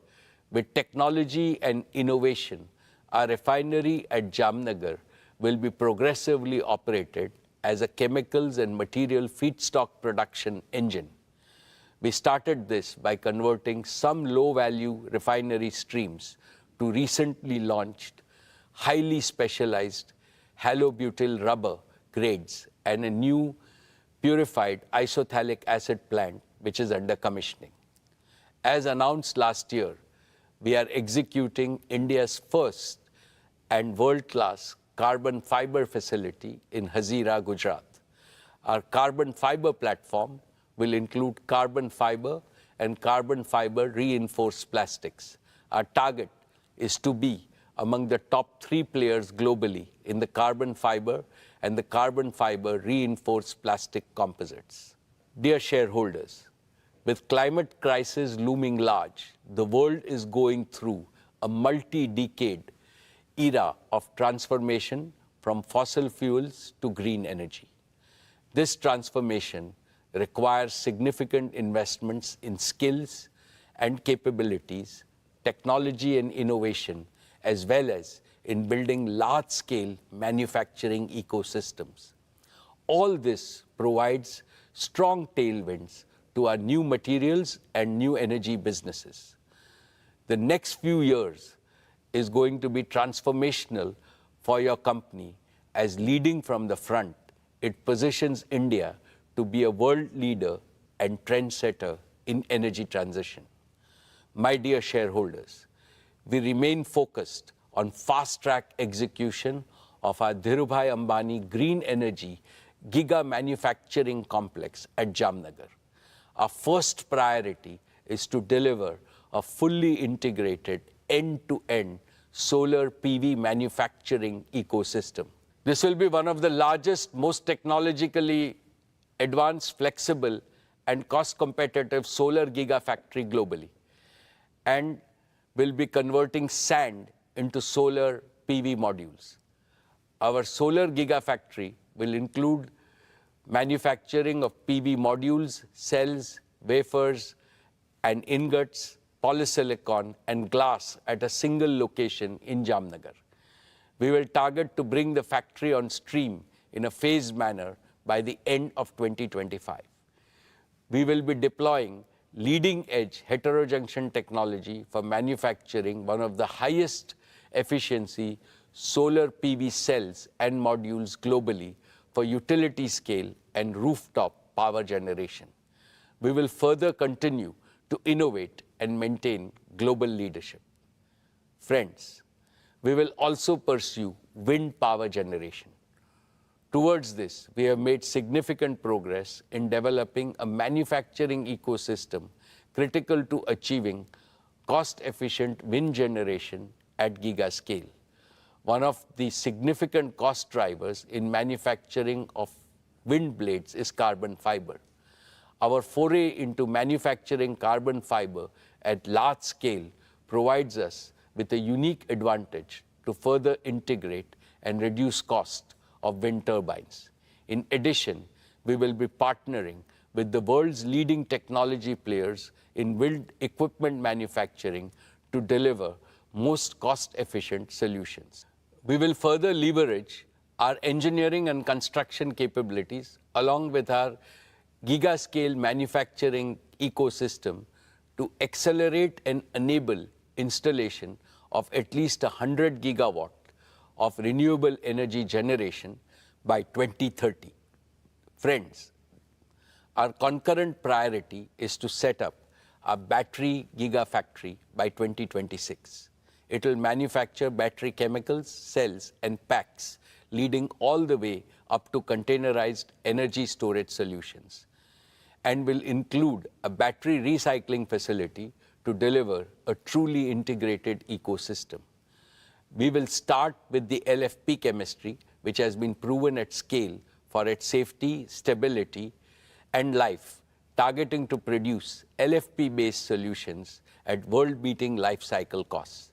with technology and innovation, our refinery at Jamnagar will be progressively operated as a chemicals and material feedstock production engine. We started this by converting some low-value refinery streams to recently launched, highly specialized halobutyl rubber grades and a new purified isophthalic acid plant, which is under commissioning. As announced last year, we are executing India's first and world-class carbon fiber facility in Hazira, Gujarat. Our carbon fiber platform will include carbon fiber and carbon fiber reinforced plastics. Our target is to be among the top 3 players globally in the carbon fiber and the carbon fiber reinforced plastic composites. Dear shareholders, with climate crisis looming large, the world is going through a multi-decade era of transformation from fossil fuels to green energy. This transformation requires significant investments in skills and capabilities, technology and innovation, as well as in building large-scale manufacturing ecosystems. All this provides strong tailwinds to our new materials and new energy businesses. The next few years is going to be transformational for your company as leading from the front. It positions India to be a world leader and trendsetter in energy transition. My dear shareholders, we remain focused on fast-track execution of our Dhirubhai Ambani Green Energy Giga Manufacturing Complex at Jamnagar. Our first priority is to deliver a fully integrated end-to-end solar PV manufacturing ecosystem. This will be one of the largest, most technologically advanced, flexible, and cost-competitive solar gigafactory globally, and will be converting sand into solar PV modules. Our solar gigafactory will include manufacturing of PV modules, cells, wafers, and ingots, polysilicon, and glass at a single location in Jamnagar. We will target to bring the factory on stream in a phased manner by the end of 2025. We will be deploying leading-edge heterojunction technology for manufacturing one of the highest efficiency solar PV cells and modules globally for utility scale and rooftop power generation. We will further continue to innovate and maintain global leadership. Friends, we will also pursue wind power generation. Towards this, we have made significant progress in developing a manufacturing ecosystem critical to achieving cost-efficient wind generation at giga scale. One of the significant cost drivers in manufacturing of wind blades is carbon fiber. Our foray into manufacturing carbon fiber at large scale provides us with a unique advantage to further integrate and reduce cost of wind turbines. In addition, we will be partnering with the world's leading technology players in wind equipment manufacturing to deliver most cost-efficient solutions. We will further leverage our engineering and construction capabilities along with our giga-scale manufacturing ecosystem to accelerate and enable installation of at least 100 gigawatt of renewable energy generation by 2030. Friends, our concurrent priority is to set up a battery gigafactory by 2026. It will manufacture battery chemicals, cells, and packs, leading all the way up to containerized energy storage solutions, and will include a battery recycling facility to deliver a truly integrated ecosystem. We will start with the LFP chemistry, which has been proven at scale for its safety, stability, and life, targeting to produce LFP-based solutions at world-beating life cycle costs.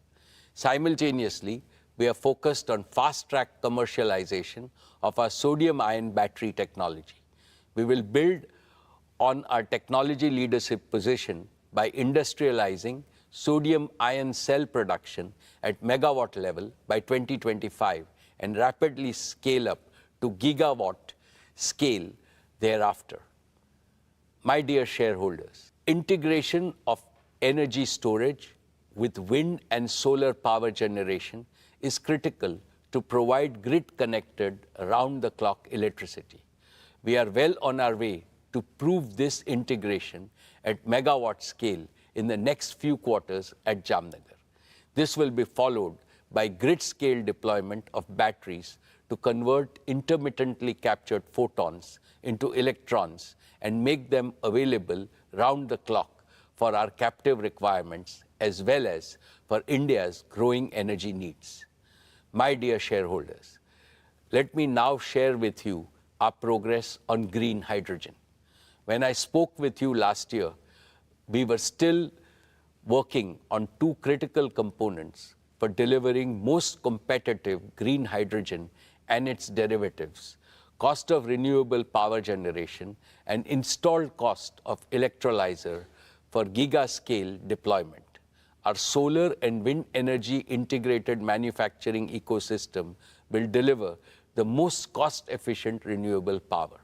Simultaneously, we are focused on fast-track commercialization of our sodium-ion battery technology. We will build on our technology leadership position by industrializing sodium-ion cell production at megawatt level by 2025 and rapidly scale up to gigawatt scale thereafter. My dear shareholders, integration of energy storage with wind and solar power generation is critical to provide grid-connected, round-the-clock electricity. We are well on our way to prove this integration at megawatt scale in the next few quarters at Jamnagar. This will be followed by grid-scale deployment of batteries to convert intermittently captured photons into electrons and make them available round the clock for our captive requirements as well as for India's growing energy needs. My dear shareholders, let me now share with you our progress on green hydrogen. When I spoke with you last year, we were still working on two critical components for delivering most competitive green hydrogen and its derivatives: cost of renewable power generation and installed cost of electrolyzer for giga-scale deployment. Our solar and wind energy integrated manufacturing ecosystem will deliver the most cost-efficient renewable power.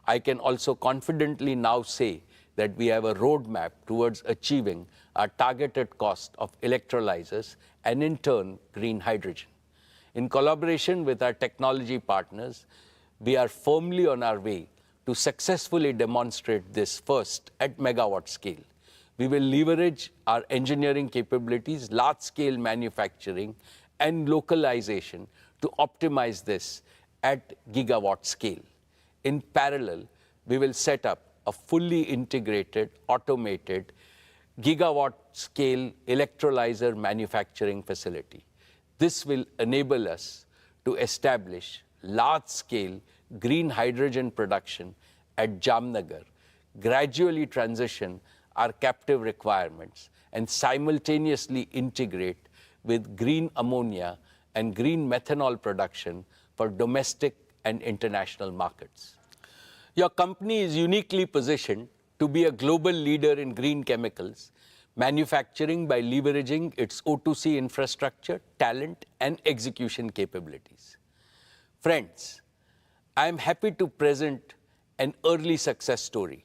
I can also confidently now say that we have a roadmap towards achieving our targeted cost of electrolyzers and in turn green hydrogen. In collaboration with our technology partners, we are firmly on our way to successfully demonstrate this first at megawatt scale. We will leverage our engineering capabilities, large-scale manufacturing, and localization to optimize this at gigawatt scale. In parallel, we will set up a fully integrated, automated, gigawatt-scale electrolyzer manufacturing facility. This will enable us to establish large-scale green hydrogen production at Jamnagar, gradually transition our captive requirements, and simultaneously integrate with green ammonia and green methanol production for domestic and international markets. Your company is uniquely positioned to be a global leader in green chemicals, manufacturing by leveraging its O2C infrastructure, talent, and execution capabilities. Friends, I am happy to present an early success story.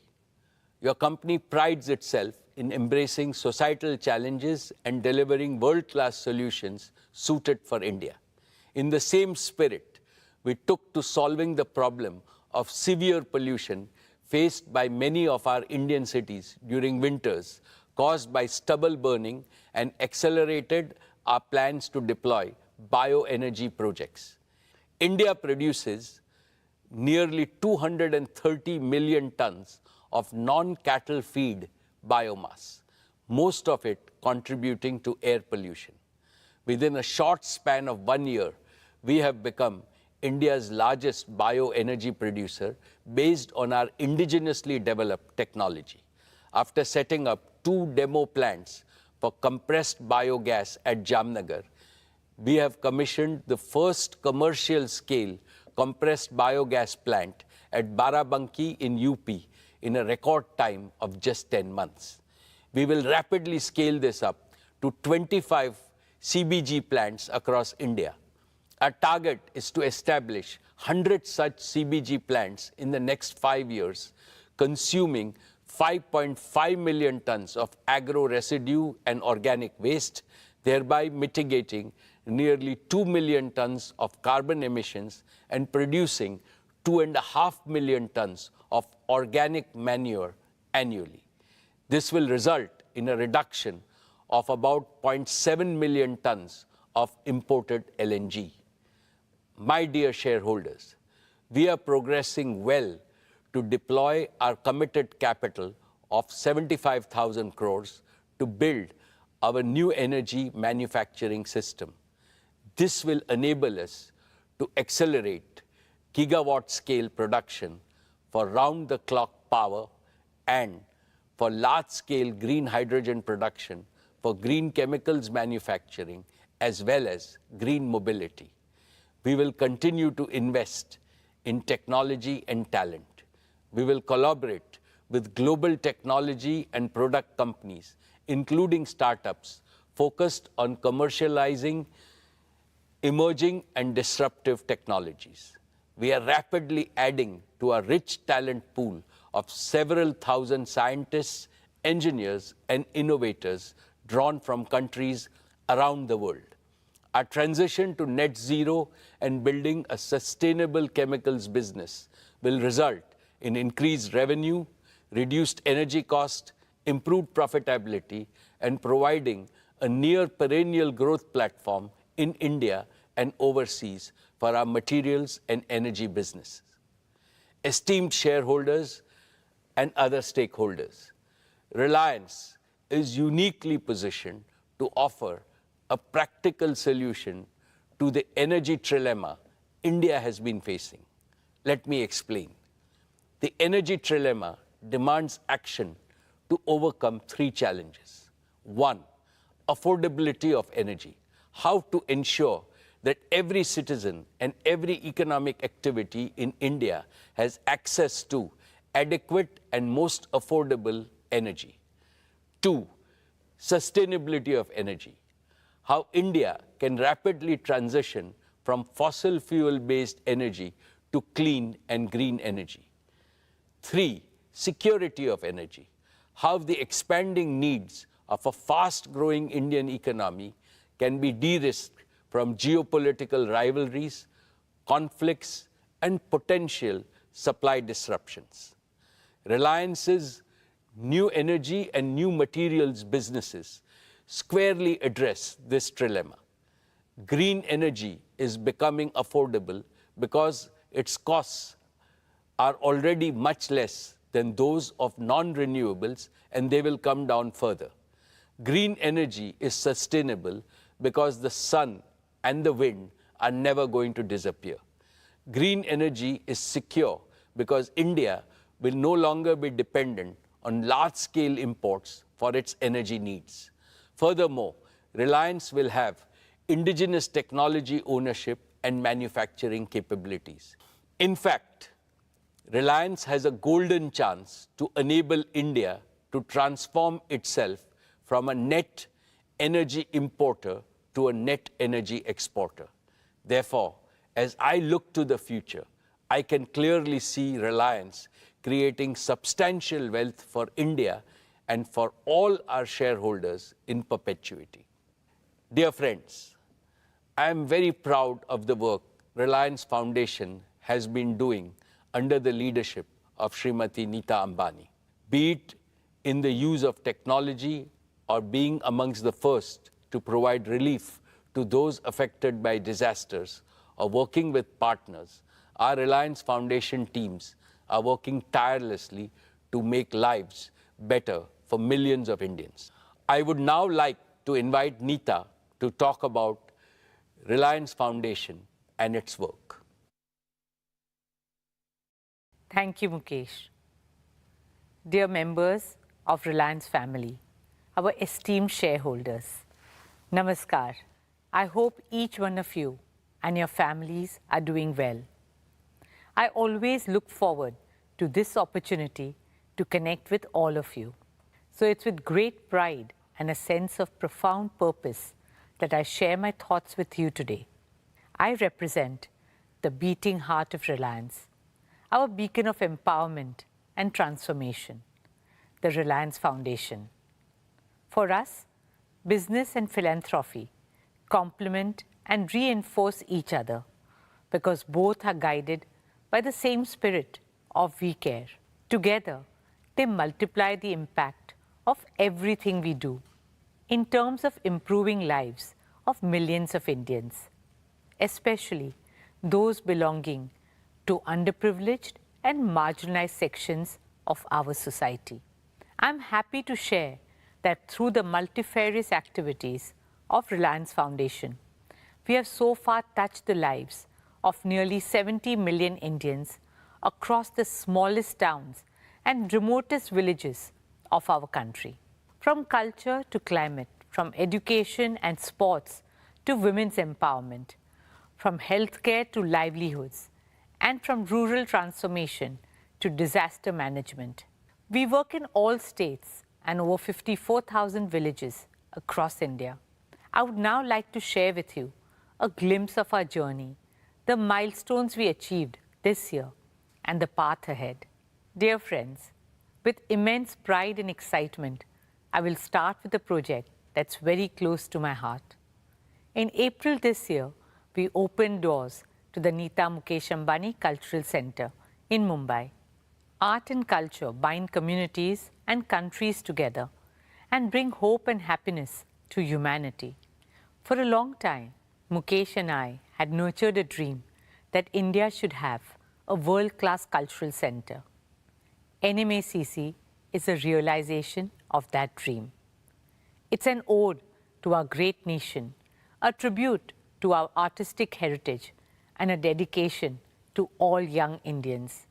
Your company prides itself in embracing societal challenges and delivering world-class solutions suited for India. In the same spirit, we took to solving the problem of severe pollution faced by many of our Indian cities during winters caused by stubble burning and accelerated our plans to deploy bioenergy projects. India produces nearly 230 million tons of non-cattle feed biomass, most of it contributing to air pollution. Within a short span of 1 year, we have become India's largest bioenergy producer based on our indigenously developed technology. After setting up 2 demo plants for compressed biogas at Jamnagar, we have commissioned the first commercial-scale compressed biogas plant at Barabanki in UP in a record time of just 10 months. We will rapidly scale this up to 25 CBG plants across India. Our target is to establish 100 such CBG plants in the next 5 years, consuming 5.5 million tons of agro residue and organic waste, thereby mitigating nearly 2 million tons of carbon emissions and producing 2.5 million tons of organic manure annually. This will result in a reduction of about 0.7 million tons of imported LNG. My dear shareholders, we are progressing well to deploy our committed capital of 75,000 crores to build our new energy manufacturing system. This will enable us to accelerate gigawatt-scale production for round-the-clock power and for large-scale green hydrogen production for green chemicals manufacturing as well as green mobility. We will continue to invest in technology and talent. We will collaborate with global technology and product companies, including startups, focused on commercializing emerging and disruptive technologies. We are rapidly adding to our rich talent pool of several thousand scientists, engineers, and innovators drawn from countries around the world. Our transition to net zero and building a sustainable chemicals business will result in increased revenue, reduced energy cost, improved profitability, and providing a near perennial growth platform in India and overseas for our materials and energy businesses. Esteemed shareholders and other stakeholders, Reliance is uniquely positioned to offer a practical solution to the energy trilemma India has been facing. Let me explain. The energy trilemma demands action to overcome 3 challenges. 1, affordability of energy. How to ensure that every citizen and every economic activity in India has access to adequate and most affordable energy. 2, sustainability of energy. How India can rapidly transition from fossil fuel-based energy to clean and green energy. 3, security of energy. How the expanding needs of a fast-growing Indian economy can be de-risked from geopolitical rivalries, conflicts, and potential supply disruptions. Reliance's new energy and new materials businesses squarely address this trilemma. Green energy is becoming affordable because its costs are already much less than those of non-renewables, and they will come down further. Green energy is sustainable because the sun and the wind are never going to disappear. Green energy is secure because India will no longer be dependent on large-scale imports for its energy needs. Furthermore, Reliance will have indigenous technology ownership and manufacturing capabilities. In fact, Reliance has a golden chance to enable India to transform itself from a net energy importer to a net energy exporter. Therefore, as I look to the future, I can clearly see Reliance creating substantial wealth for India and for all our shareholders in perpetuity. Dear friends, I am very proud of the work Reliance Foundation has been doing under the leadership of Srimati Nita Ambani, be it in the use of technology or being amongst the first to provide relief to those affected by disasters or working with partners. Our Reliance Foundation teams are working tirelessly to make lives better for millions of Indians. I would now like to invite Nita to talk about Reliance Foundation and its work. Thank you, Mukesh. Dear members of Reliance family, our esteemed shareholders, Namaskar. I hope each one of you and your families are doing well. I always look forward to this opportunity to connect with all of you. So it's with great pride and a sense of profound purpose that I share my thoughts with you today. I represent the beating heart of Reliance, our beacon of empowerment and transformation, the Reliance Foundation. For us, business and philanthropy complement and reinforce each other because both are guided by the same spirit of we care. Together, they multiply the impact of everything we do in terms of improving lives of millions of Indians, especially those belonging to underprivileged and marginalized sections of our society. I'm happy to share that through the multifarious activities of Reliance Foundation, we have so far touched the lives of nearly 70 million Indians across the smallest towns and remotest villages of our country. From culture to climate, from education and sports to women's empowerment, from healthcare to livelihoods, and from rural transformation to disaster management. We work in all states and over 54,000 villages across India. I would now like to share with you a glimpse of our journey, the milestones we achieved this year, and the path ahead. Dear friends, with immense pride and excitement, I will start with a project that's very close to my heart. In April this year, we opened doors to the Nita Mukesh Ambani Cultural Center in Mumbai. Art and culture bind communities and countries together and bring hope and happiness to humanity. For a long time, Mukesh and I had nurtured a dream that India should have a world-class cultural center. NMACC is a realization of that dream. It's an ode to our great nation, a tribute to our artistic heritage, and a dedication to all young Indians.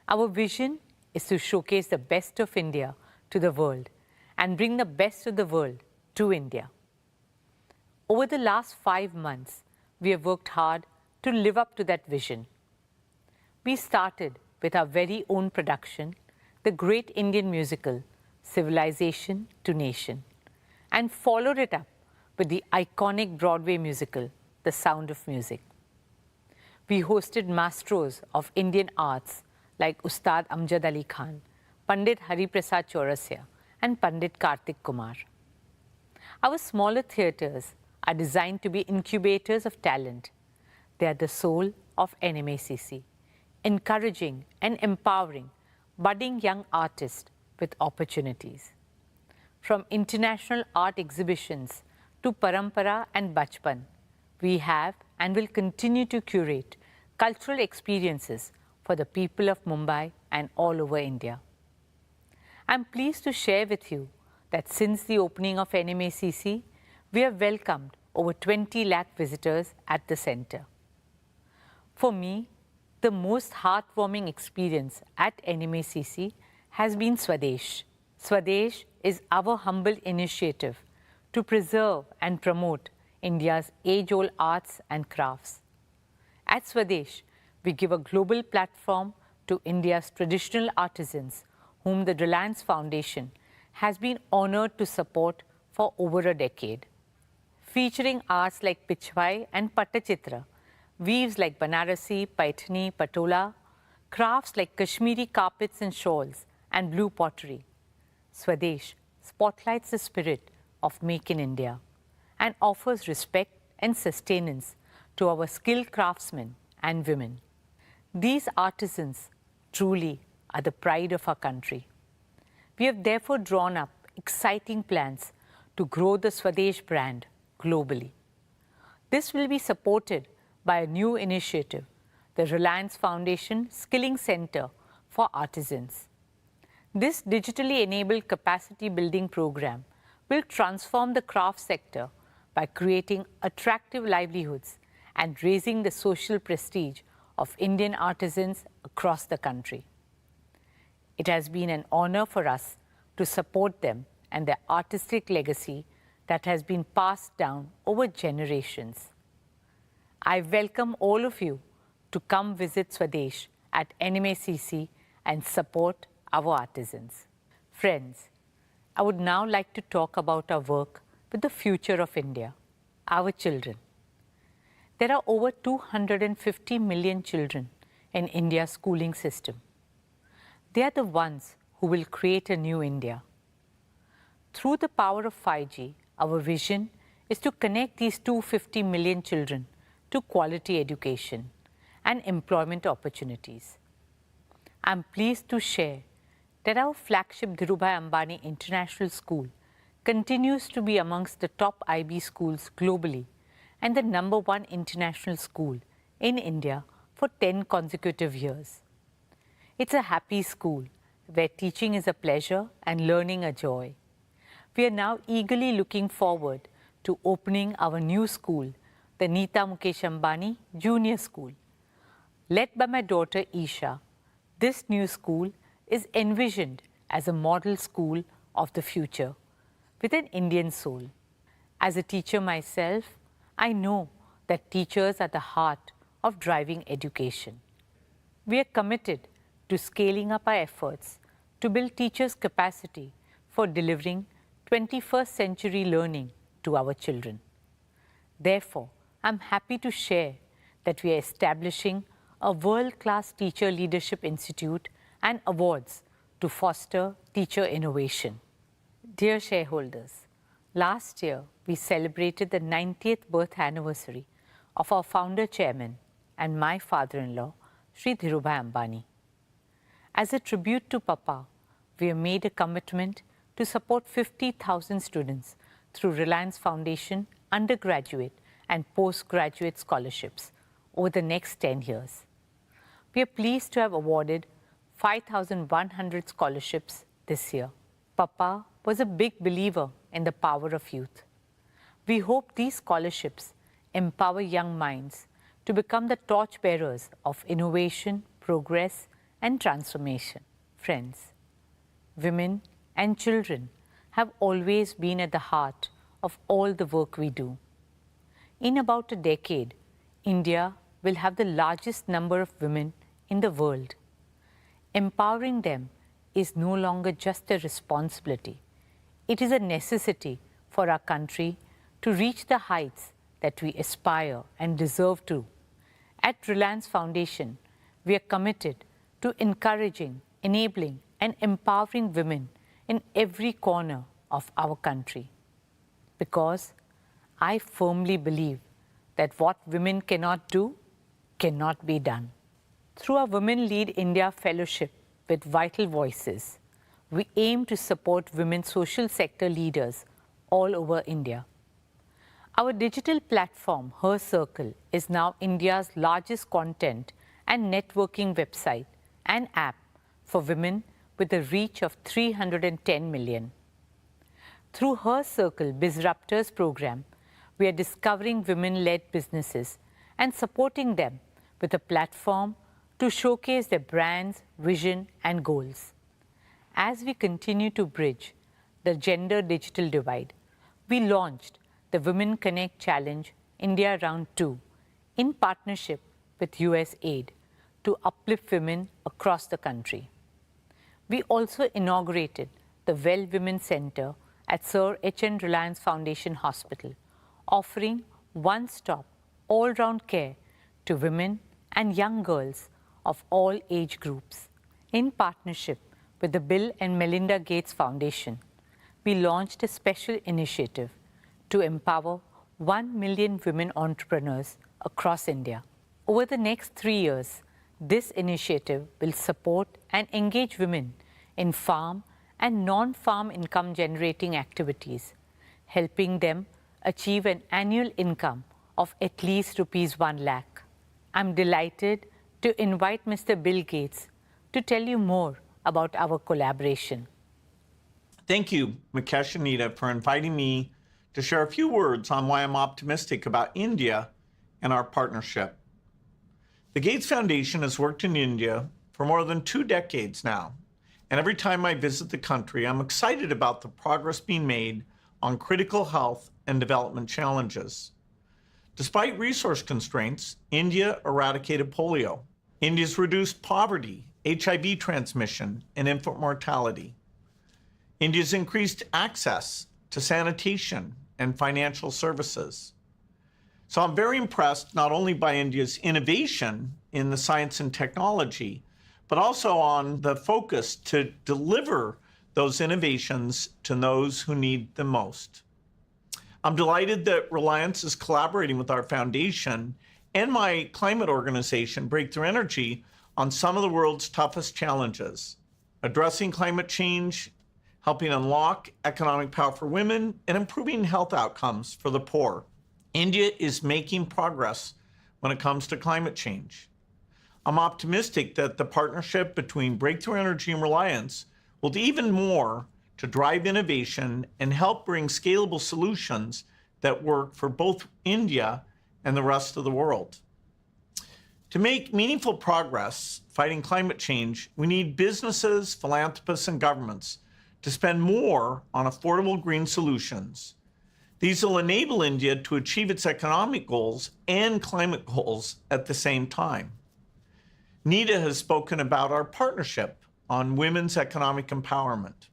Our vision is to showcase the best of India to the world and bring the best of the world to India. Over the last 5 months, we have worked hard to live up to that vision. We started with our very own production, the great Indian musical, Civilization to Nation, and followed it up with the iconic Broadway musical, The Sound of Music. We hosted maestros of Indian arts like Ustad Amjad Ali Khan, Pandit Hari Prasad Chaurasya, and Pandit Kartik Kumar. Our smaller theatres are designed to be incubators of talent. They are the soul of NMACC, encouraging and empowering budding young artists with opportunities. From international art exhibitions to Parampara and Bachpan, we have and will continue to curate cultural experiences for the people of Mumbai and all over India. I'm pleased to share with you that since the opening of NMACC, we have welcomed over 20 lakh visitors at the center. For me, the most heartwarming experience at NMACC has been Swadesh. Swadesh is our humble initiative to preserve and promote India's age-old arts and crafts. At Swadesh, we give a global platform to India's traditional artisans whom the Reliance Foundation has been honored to support for over a decade. Featuring arts like Pichwai and Pattachitra, weaves like Banarasi, Paithani, Patola, crafts like Kashmiri carpets and shawls, and blue pottery. Swadesh spotlights the spirit of Make in India and offers respect and sustenance to our skilled craftsmen and women. These artisans truly are the pride of our country. We have therefore drawn up exciting plans to grow the Swadesh brand globally. This will be supported by a new initiative, the Reliance Foundation Skilling Center for Artisans. This digitally enabled capacity building program will transform the craft sector by creating attractive livelihoods and raising the social prestige of Indian artisans across the country. It has been an honor for us to support them and their artistic legacy that has been passed down over generations. I welcome all of you to come visit Swadesh at NMACC and support our artisans. Friends, I would now like to talk about our work with the future of India, our children. There are over 250 million children in India's schooling system. They are the ones who will create a new India. Through the power of 5G, our vision is to connect these 250 million children to quality education and employment opportunities. I'm pleased to share that our flagship Dhirubhai Ambani International School continues to be amongst the top IB schools globally and the #1 international school in India for 10 consecutive years. It's a happy school where teaching is a pleasure and learning a joy. We are now eagerly looking forward to opening our new school, the Nita Mukesh Ambani Junior School. Led by my daughter Isha, this new school is envisioned as a model school of the future with an Indian soul. As a teacher myself, I know that teachers are the heart of driving education. We are committed to scaling up our efforts to build teachers' capacity for delivering 21st century learning to our children. Therefore, I'm happy to share that we are establishing a world-class Teacher Leadership Institute and awards to foster teacher innovation. Dear shareholders, last year we celebrated the 90th birth anniversary of our founder chairman and my father-in-law, Sri Dhirubhai Ambani. As a tribute to Papa, we have made a commitment to support 50,000 students through Reliance Foundation undergraduate and postgraduate scholarships over the next 10 years. We are pleased to have awarded 5,100 scholarships this year. Papa was a big believer in the power of youth. We hope these scholarships empower young minds to become the torchbearers of innovation, progress, and transformation. Friends, women and children have always been at the heart of all the work we do. In about a decade, India will have the largest number of women in the world. Empowering them is no longer just a responsibility. It is a necessity for our country to reach the heights that we aspire and deserve to. At Reliance Foundation, we are committed to encouraging, enabling, and empowering women in every corner of our country. Because I firmly believe that what women cannot do cannot be done. Through our Women Lead India Fellowship with Vital Voices, we aim to support women social sector leaders all over India. Our digital platform, Her Circle, is now India's largest content and networking website and app for women with a reach of 310 million. Through Her Circle Bizruptors program, we are discovering women-led businesses and supporting them with a platform to showcase their brands, vision, and goals. As we continue to bridge the gender digital divide, we launched the Women Connect Challenge India Round 2 in partnership with USAID to uplift women across the country. We also inaugurated the Well Women Center at Sir H.N. Reliance Foundation Hospital, offering one-stop, all-round care to women and young girls of all age groups. In partnership with the Bill and Melinda Gates Foundation, we launched a special initiative to empower 1 million women entrepreneurs across India. Over the next 3 years, this initiative will support and engage women in farm and non-farm income generating activities, helping them achieve an annual income of at least ₹1 lakh. I'm delighted to invite Mr. Bill Gates to tell you more about our collaboration. Thank you, Mukesh and Nita, for inviting me to share a few words on why I'm optimistic about India and our partnership. The Gates Foundation has worked in India for more than 2 decades now, and every time I visit the country, I'm excited about the progress being made on critical health and development challenges. Despite resource constraints, India eradicated polio. India's reduced poverty, HIV transmission, and infant mortality. India's increased access to sanitation and financial services. So I'm very impressed not only by India's innovation in the science and technology, but also on the focus to deliver those innovations to those who need them most. I'm delighted that Reliance is collaborating with our foundation and my climate organization, Breakthrough Energy, on some of the world's toughest challenges, addressing climate change, helping unlock economic power for women, and improving health outcomes for the poor. India is making progress when it comes to climate change. I'm optimistic that the partnership between Breakthrough Energy and Reliance will do even more to drive innovation and help bring scalable solutions that work for both India and the rest of the world. To make meaningful progress fighting climate change, we need businesses, philanthropists, and governments to spend more on affordable green solutions. These will enable India to achieve its economic goals and climate goals at the same time. Nita has spoken about our partnership on women's economic empowerment.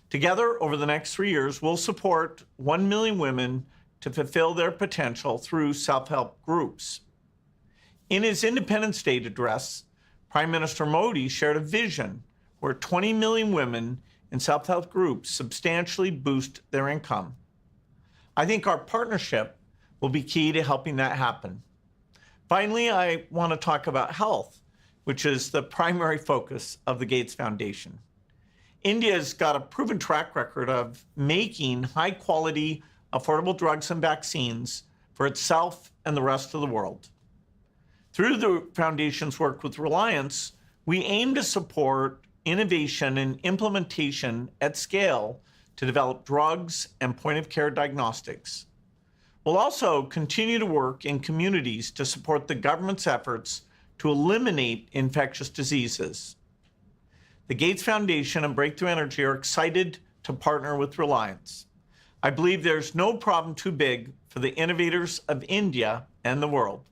Together, over the next 3 years, we'll support 1 million women to fulfill their potential through self-help groups. In his Independence Day address, Prime Minister Modi shared a vision where 20 million women in self-help groups substantially boost their income. I think our partnership will be key to helping that happen. Finally, I want to talk about health, which is the primary focus of the Gates Foundation. India's got a proven track record of making high-quality, affordable drugs and vaccines for itself and the rest of the world. Through the Foundation's work with Reliance, we aim to support innovation and implementation at scale to develop drugs and point-of-care diagnostics. We'll also continue to work in communities to support the government's efforts to eliminate infectious diseases. The Gates Foundation and Breakthrough Energy are excited to partner with Reliance. I believe there's no problem too big for the innovators of India and the world.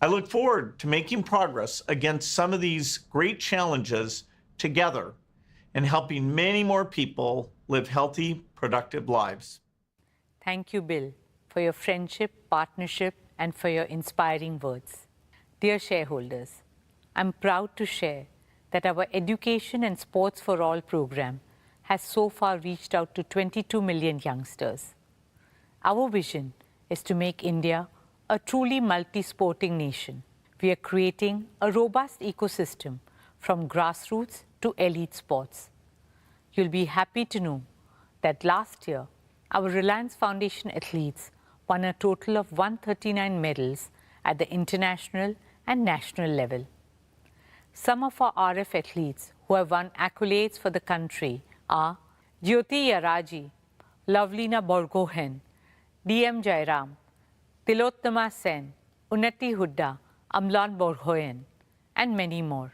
I look forward to making progress against some of these great challenges together and helping many more people live healthy, productive lives. Thank you, Bill, for your friendship, partnership, and for your inspiring words. Dear shareholders, I'm proud to share that our Education and Sports for All program has so far reached out to 22 million youngsters. Our vision is to make India a truly multi-sporting nation. We are creating a robust ecosystem from grassroots to elite sports. You'll be happy to know that last year, our Reliance Foundation athletes won a total of 139 medals at the international and national level. Some of our RF athletes who have won accolades for the country are Jyoti Yaraji, Lavlina Borgohen, DM Jairam, Tilottama Sen, Unnati Hudda, Amlan Borgohen, and many more.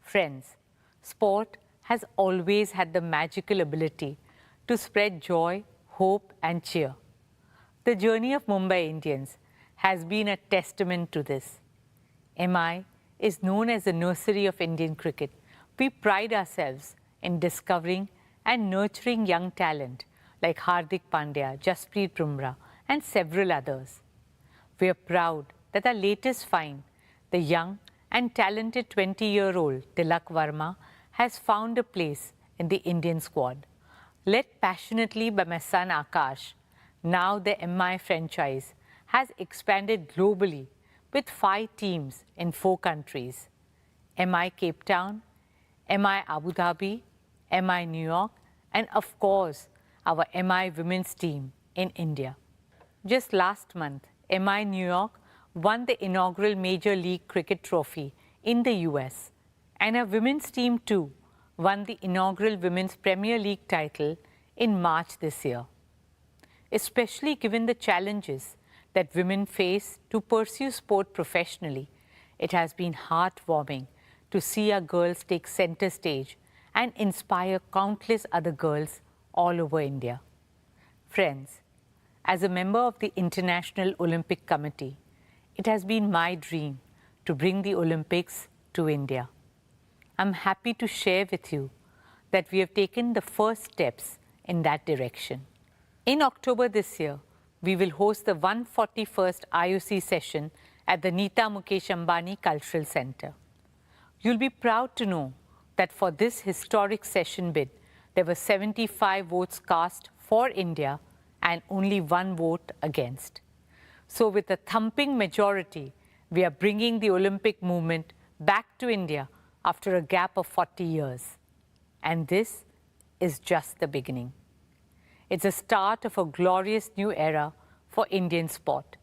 Friends, sport has always had the magical ability to spread joy, hope, and cheer. The journey of Mumbai Indians has been a testament to this. MI is known as the nursery of Indian cricket. We pride ourselves in discovering and nurturing young talent like Hardik Pandya, Jasprit Bumrah, and several others. We are proud that our latest find, the young and talented 20-year-old Tilak Verma, has found a place in the Indian squad. Led passionately by my son Akash, now the MI franchise has expanded globally with 5 teams in 4 countries: MI Cape Town, MI Abu Dhabi, MI New York, and of course, our MI women's team in India. Just last month, MI New York won the inaugural Major League Cricket trophy in the US, and our women's team too won the inaugural Women's Premier League title in March this year. Especially given the challenges that women face to pursue sport professionally, it has been heartwarming to see our girls take center stage and inspire countless other girls all over India. Friends, as a member of the International Olympic Committee, it has been my dream to bring the Olympics to India. I'm happy to share with you that we have taken the first steps in that direction. In October this year, we will host the 141st IOC session at the Nita Mukesh Ambani Cultural Center. You'll be proud to know that for this historic session bid, there were 75 votes cast for India and only 1 vote against. So with a thumping majority, we are bringing the Olympic movement back to India after a gap of 40 years. And this is just the beginning. It's the start of a glorious new era for Indian sport,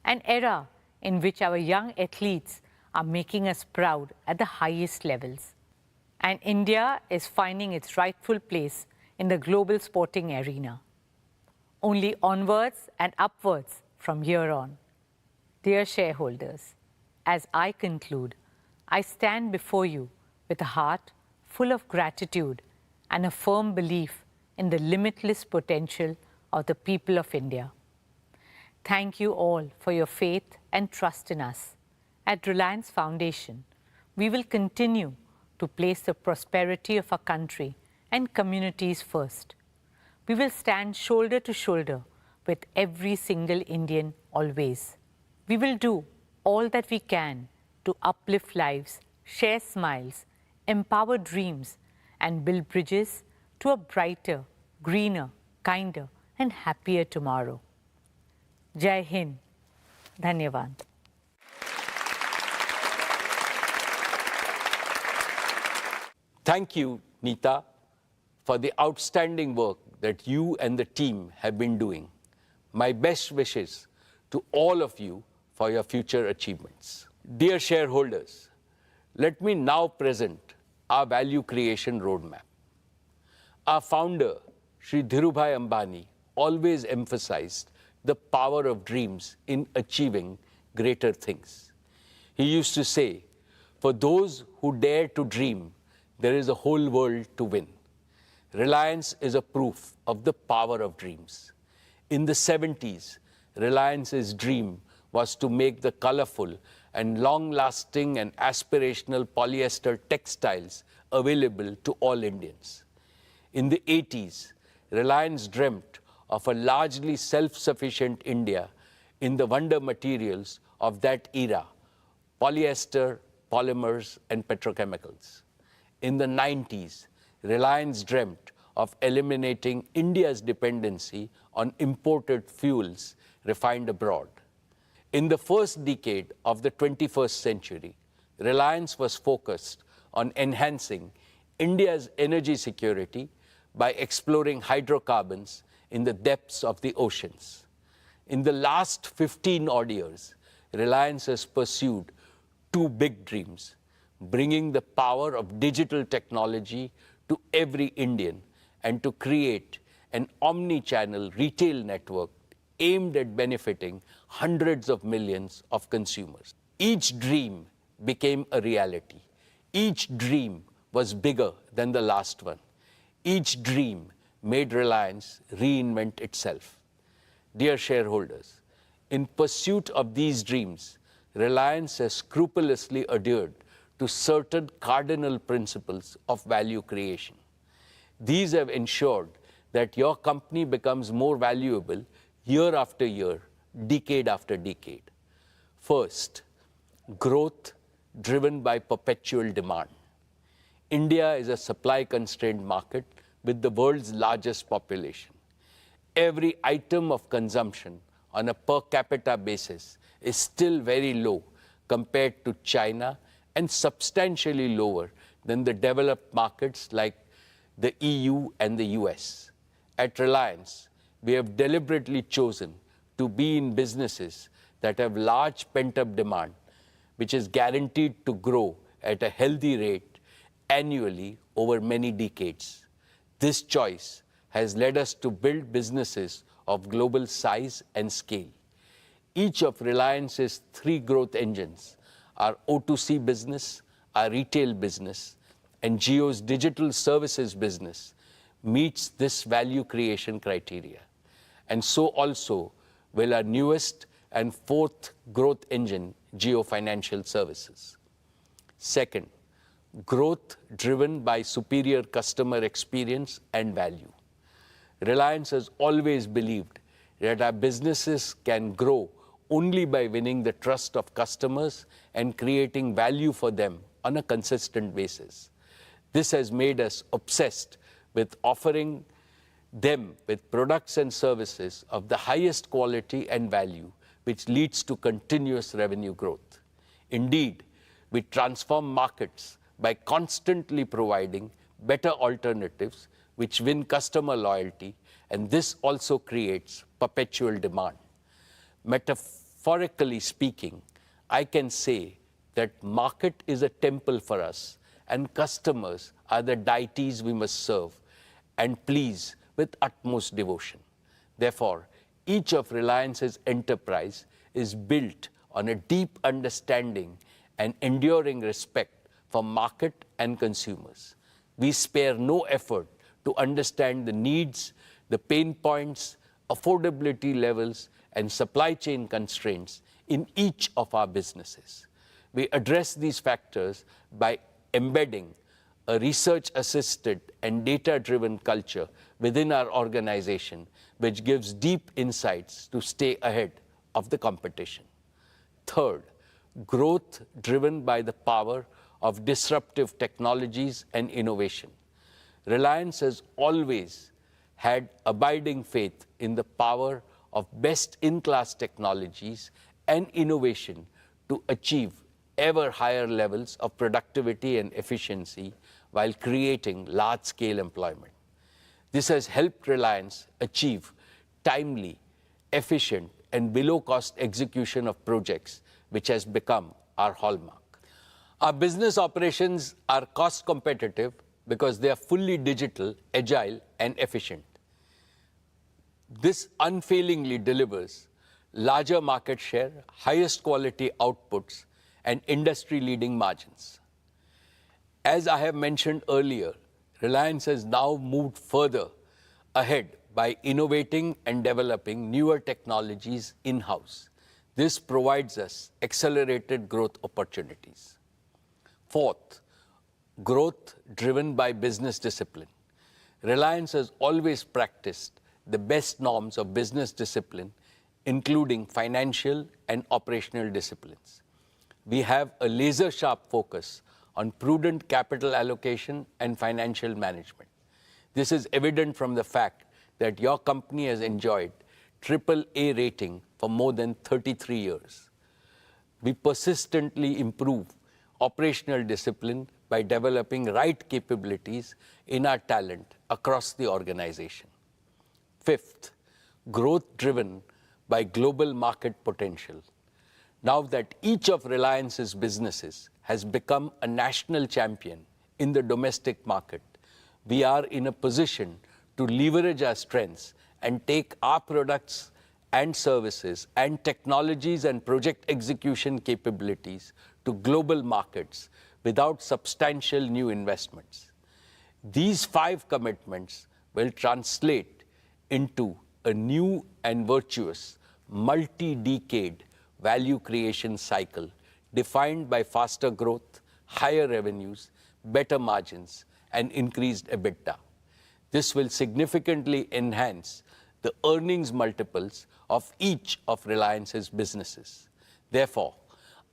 an era in which our young athletes are making us proud at the highest levels. And India is finding its rightful place in the global sporting arena. Only onwards and upwards from here on. Dear shareholders, as I conclude, I stand before you with a heart full of gratitude and a firm belief in the limitless potential of the people of India. Thank you all for your faith and trust in us. At Reliance Foundation, we will continue to place the prosperity of our country and communities first. We will stand shoulder to shoulder with every single Indian always. We will do all that we can to uplift lives, share smiles, empower dreams, and build bridges to a brighter, greener, kinder, and happier tomorrow. Jai Hind. Dhanyavad. Thank you, Nita, for the outstanding work that you and the team have been doing. My best wishes to all of you for your future achievements. Dear shareholders, let me now present our value creation roadmap. Our founder, Shri Dhirubhai Ambani, always emphasized the power of dreams in achieving greater things. He used to say, for those who dare to dream, there is a whole world to win. Reliance is a proof of the power of dreams. In the 70s, Reliance's dream was to make the colorful and long-lasting and aspirational polyester textiles available to all Indians. In the 80s, Reliance dreamt of a largely self-sufficient India in the wonder materials of that era, polyester, polymers, and petrochemicals. In the 90s, Reliance dreamt of eliminating India's dependency on imported fuels refined abroad. In the first decade of the 21st century, Reliance was focused on enhancing India's energy security by exploring hydrocarbons in the depths of the oceans. In the last 15 odd years, Reliance has pursued 2 big dreams: bringing the power of digital technology to every Indian and to create an omni-channel retail network aimed at benefiting hundreds of millions of consumers. Each dream became a reality. Each dream was bigger than the last one. Each dream made Reliance reinvent itself. Dear shareholders, in pursuit of these dreams, Reliance has scrupulously adhered to certain cardinal principles of value creation. These have ensured that your company becomes more valuable year after year, decade after decade. First, growth driven by perpetual demand. India is a supply-constrained market with the world's largest population. Every item of consumption on a per capita basis is still very low compared to China and substantially lower than the developed markets like the EU and the US. At Reliance, we have deliberately chosen to be in businesses that have large pent-up demand, which is guaranteed to grow at a healthy rate annually over many decades. This choice has led us to build businesses of global size and scale. Each of Reliance's 3 growth engines, our O2C business, our retail business, and Jio's digital services business, meets this value creation criteria. And so also will our newest and 4th growth engine, Jio Financial Services. Second, growth driven by superior customer experience and value. Reliance has always believed that our businesses can grow only by winning the trust of customers and creating value for them on a consistent basis. This has made us obsessed with offering them with products and services of the highest quality and value, which leads to continuous revenue growth. Indeed, we transform markets by constantly providing better alternatives which win customer loyalty, and this also creates perpetual demand. Metaphorically speaking, I can say that market is a temple for us and customers are the deities we must serve and please with utmost devotion. Therefore, each of Reliance's enterprise is built on a deep understanding and enduring respect for market and consumers. We spare no effort to understand the needs, the pain points, affordability levels, and supply chain constraints in each of our businesses. We address these factors by embedding a research-assisted and data-driven culture within our organization, which gives deep insights to stay ahead of the competition. Third, growth driven by the power of disruptive technologies and innovation. Reliance has always had abiding faith in the power of best-in-class technologies and innovation to achieve ever higher levels of productivity and efficiency while creating large-scale employment. This has helped Reliance achieve timely, efficient, and below-cost execution of projects, which has become our hallmark. Our business operations are cost competitive because they are fully digital, agile, and efficient. This unfailingly delivers larger market share, highest quality outputs, and industry-leading margins. As I have mentioned earlier, Reliance has now moved further ahead by innovating and developing newer technologies in-house. This provides us accelerated growth opportunities. Fourth, growth driven by business discipline. Reliance has always practiced the best norms of business discipline, including financial and operational disciplines. We have a laser-sharp focus on prudent capital allocation and financial management. This is evident from the fact that your company has enjoyed AAA rating for more than 33 years. We persistently improve operational discipline by developing right capabilities in our talent across the organization. Fifth, growth driven by global market potential. Now that each of Reliance's businesses has become a national champion in the domestic market, we are in a position to leverage our strengths and take our products and services and technologies and project execution capabilities to global markets without substantial new investments. These 5 commitments will translate into a new and virtuous multi-decade value creation cycle defined by faster growth, higher revenues, better margins, and increased EBITDA. This will significantly enhance the earnings multiples of each of Reliance's businesses. Therefore,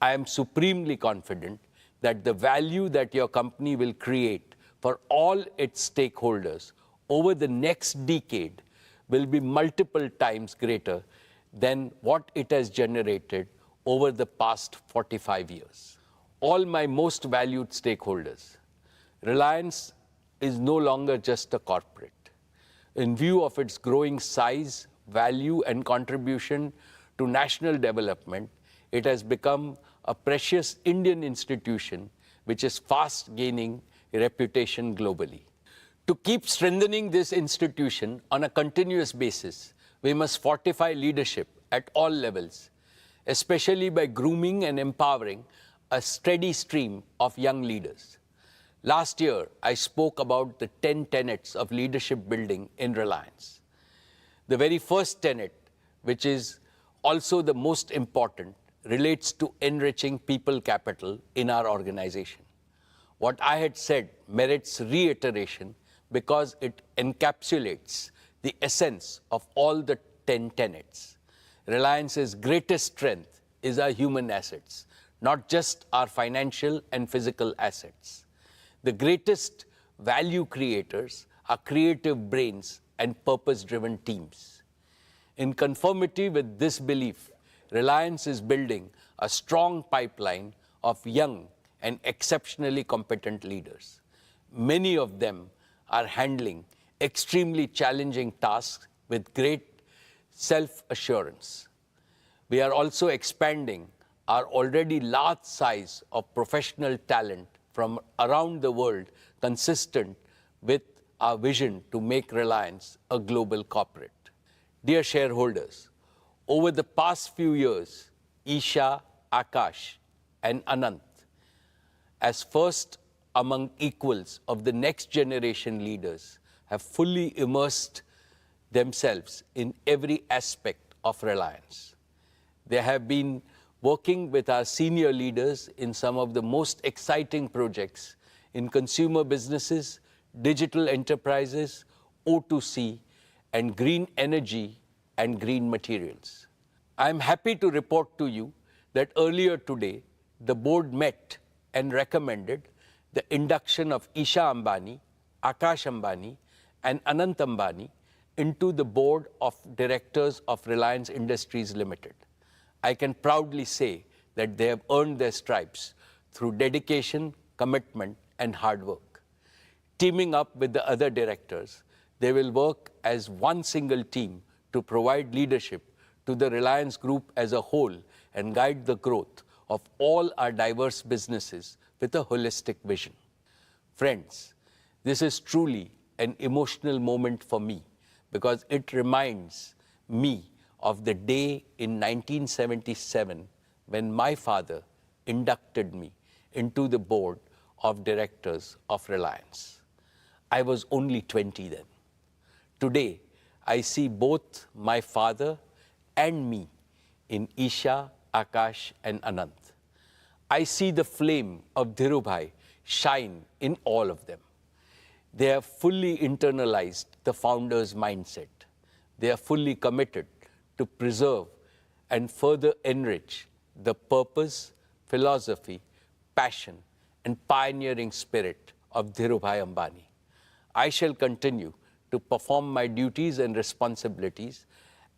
I am supremely confident that the value that your company will create for all its stakeholders over the next decade will be multiple times greater than what it has generated over the past 45 years. All my most valued stakeholders, Reliance is no longer just a corporate. In view of its growing size, value, and contribution to national development, it has become a precious Indian institution which is fast gaining reputation globally. To keep strengthening this institution on a continuous basis, we must fortify leadership at all levels, especially by grooming and empowering a steady stream of young leaders. Last year, I spoke about the 10 tenets of leadership building in Reliance. The very first tenet, which is also the most important, relates to enriching people capital in our organization. What I had said merits reiteration because it encapsulates the essence of all the 10 tenets. Reliance's greatest strength is our human assets, not just our financial and physical assets. The greatest value creators are creative brains and purpose-driven teams. In conformity with this belief, Reliance is building a strong pipeline of young and exceptionally competent leaders. Many of them are handling extremely challenging tasks with great self-assurance. We are also expanding our already large size of professional talent from around the world, consistent with our vision to make Reliance a global corporate. Dear shareholders, over the past few years, Isha, Akash, and Anant, as first among equals of the next generation leaders, have fully immersed themselves in every aspect of Reliance. They have been working with our senior leaders in some of the most exciting projects in consumer businesses, digital enterprises, O2C, and green energy and green materials. I am happy to report to you that earlier today, the board met and recommended the induction of Isha Ambani, Akash Ambani, and Anant Ambani into the board of directors of Reliance Industries Limited. I can proudly say that they have earned their stripes through dedication, commitment, and hard work. Teaming up with the other directors, they will work as one single team to provide leadership to the Reliance Group as a whole and guide the growth of all our diverse businesses with a holistic vision. Friends, this is truly an emotional moment for me because it reminds me of the day in 1977 when my father inducted me into the board of directors of Reliance. I was only 20 then. Today, I see both my father and me in Isha, Akash, and Anant. I see the flame of Dhirubhai shine in all of them. They have fully internalized the founder's mindset. They are fully committed to preserve and further enrich the purpose, philosophy, passion, and pioneering spirit of Dhirubhai Ambani. I shall continue to perform my duties and responsibilities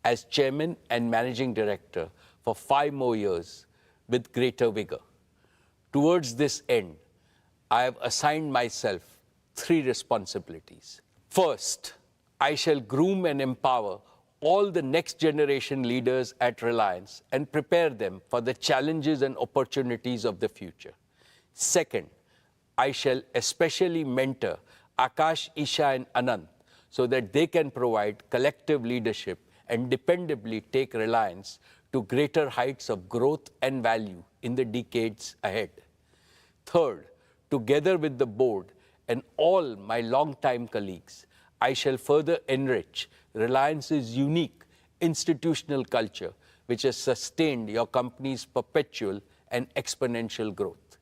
as chairman and managing director for 5 more years with greater vigor. Towards this end, I have assigned myself 3 responsibilities. First, I shall groom and empower all the next generation leaders at Reliance and prepare them for the challenges and opportunities of the future. Second, I shall especially mentor Akash, Isha, and Anant so that they can provide collective leadership and dependably take Reliance to greater heights of growth and value in the decades ahead. Third, together with the board and all my longtime colleagues, I shall further enrich Reliance's unique institutional culture, which has sustained your company's perpetual and exponential growth.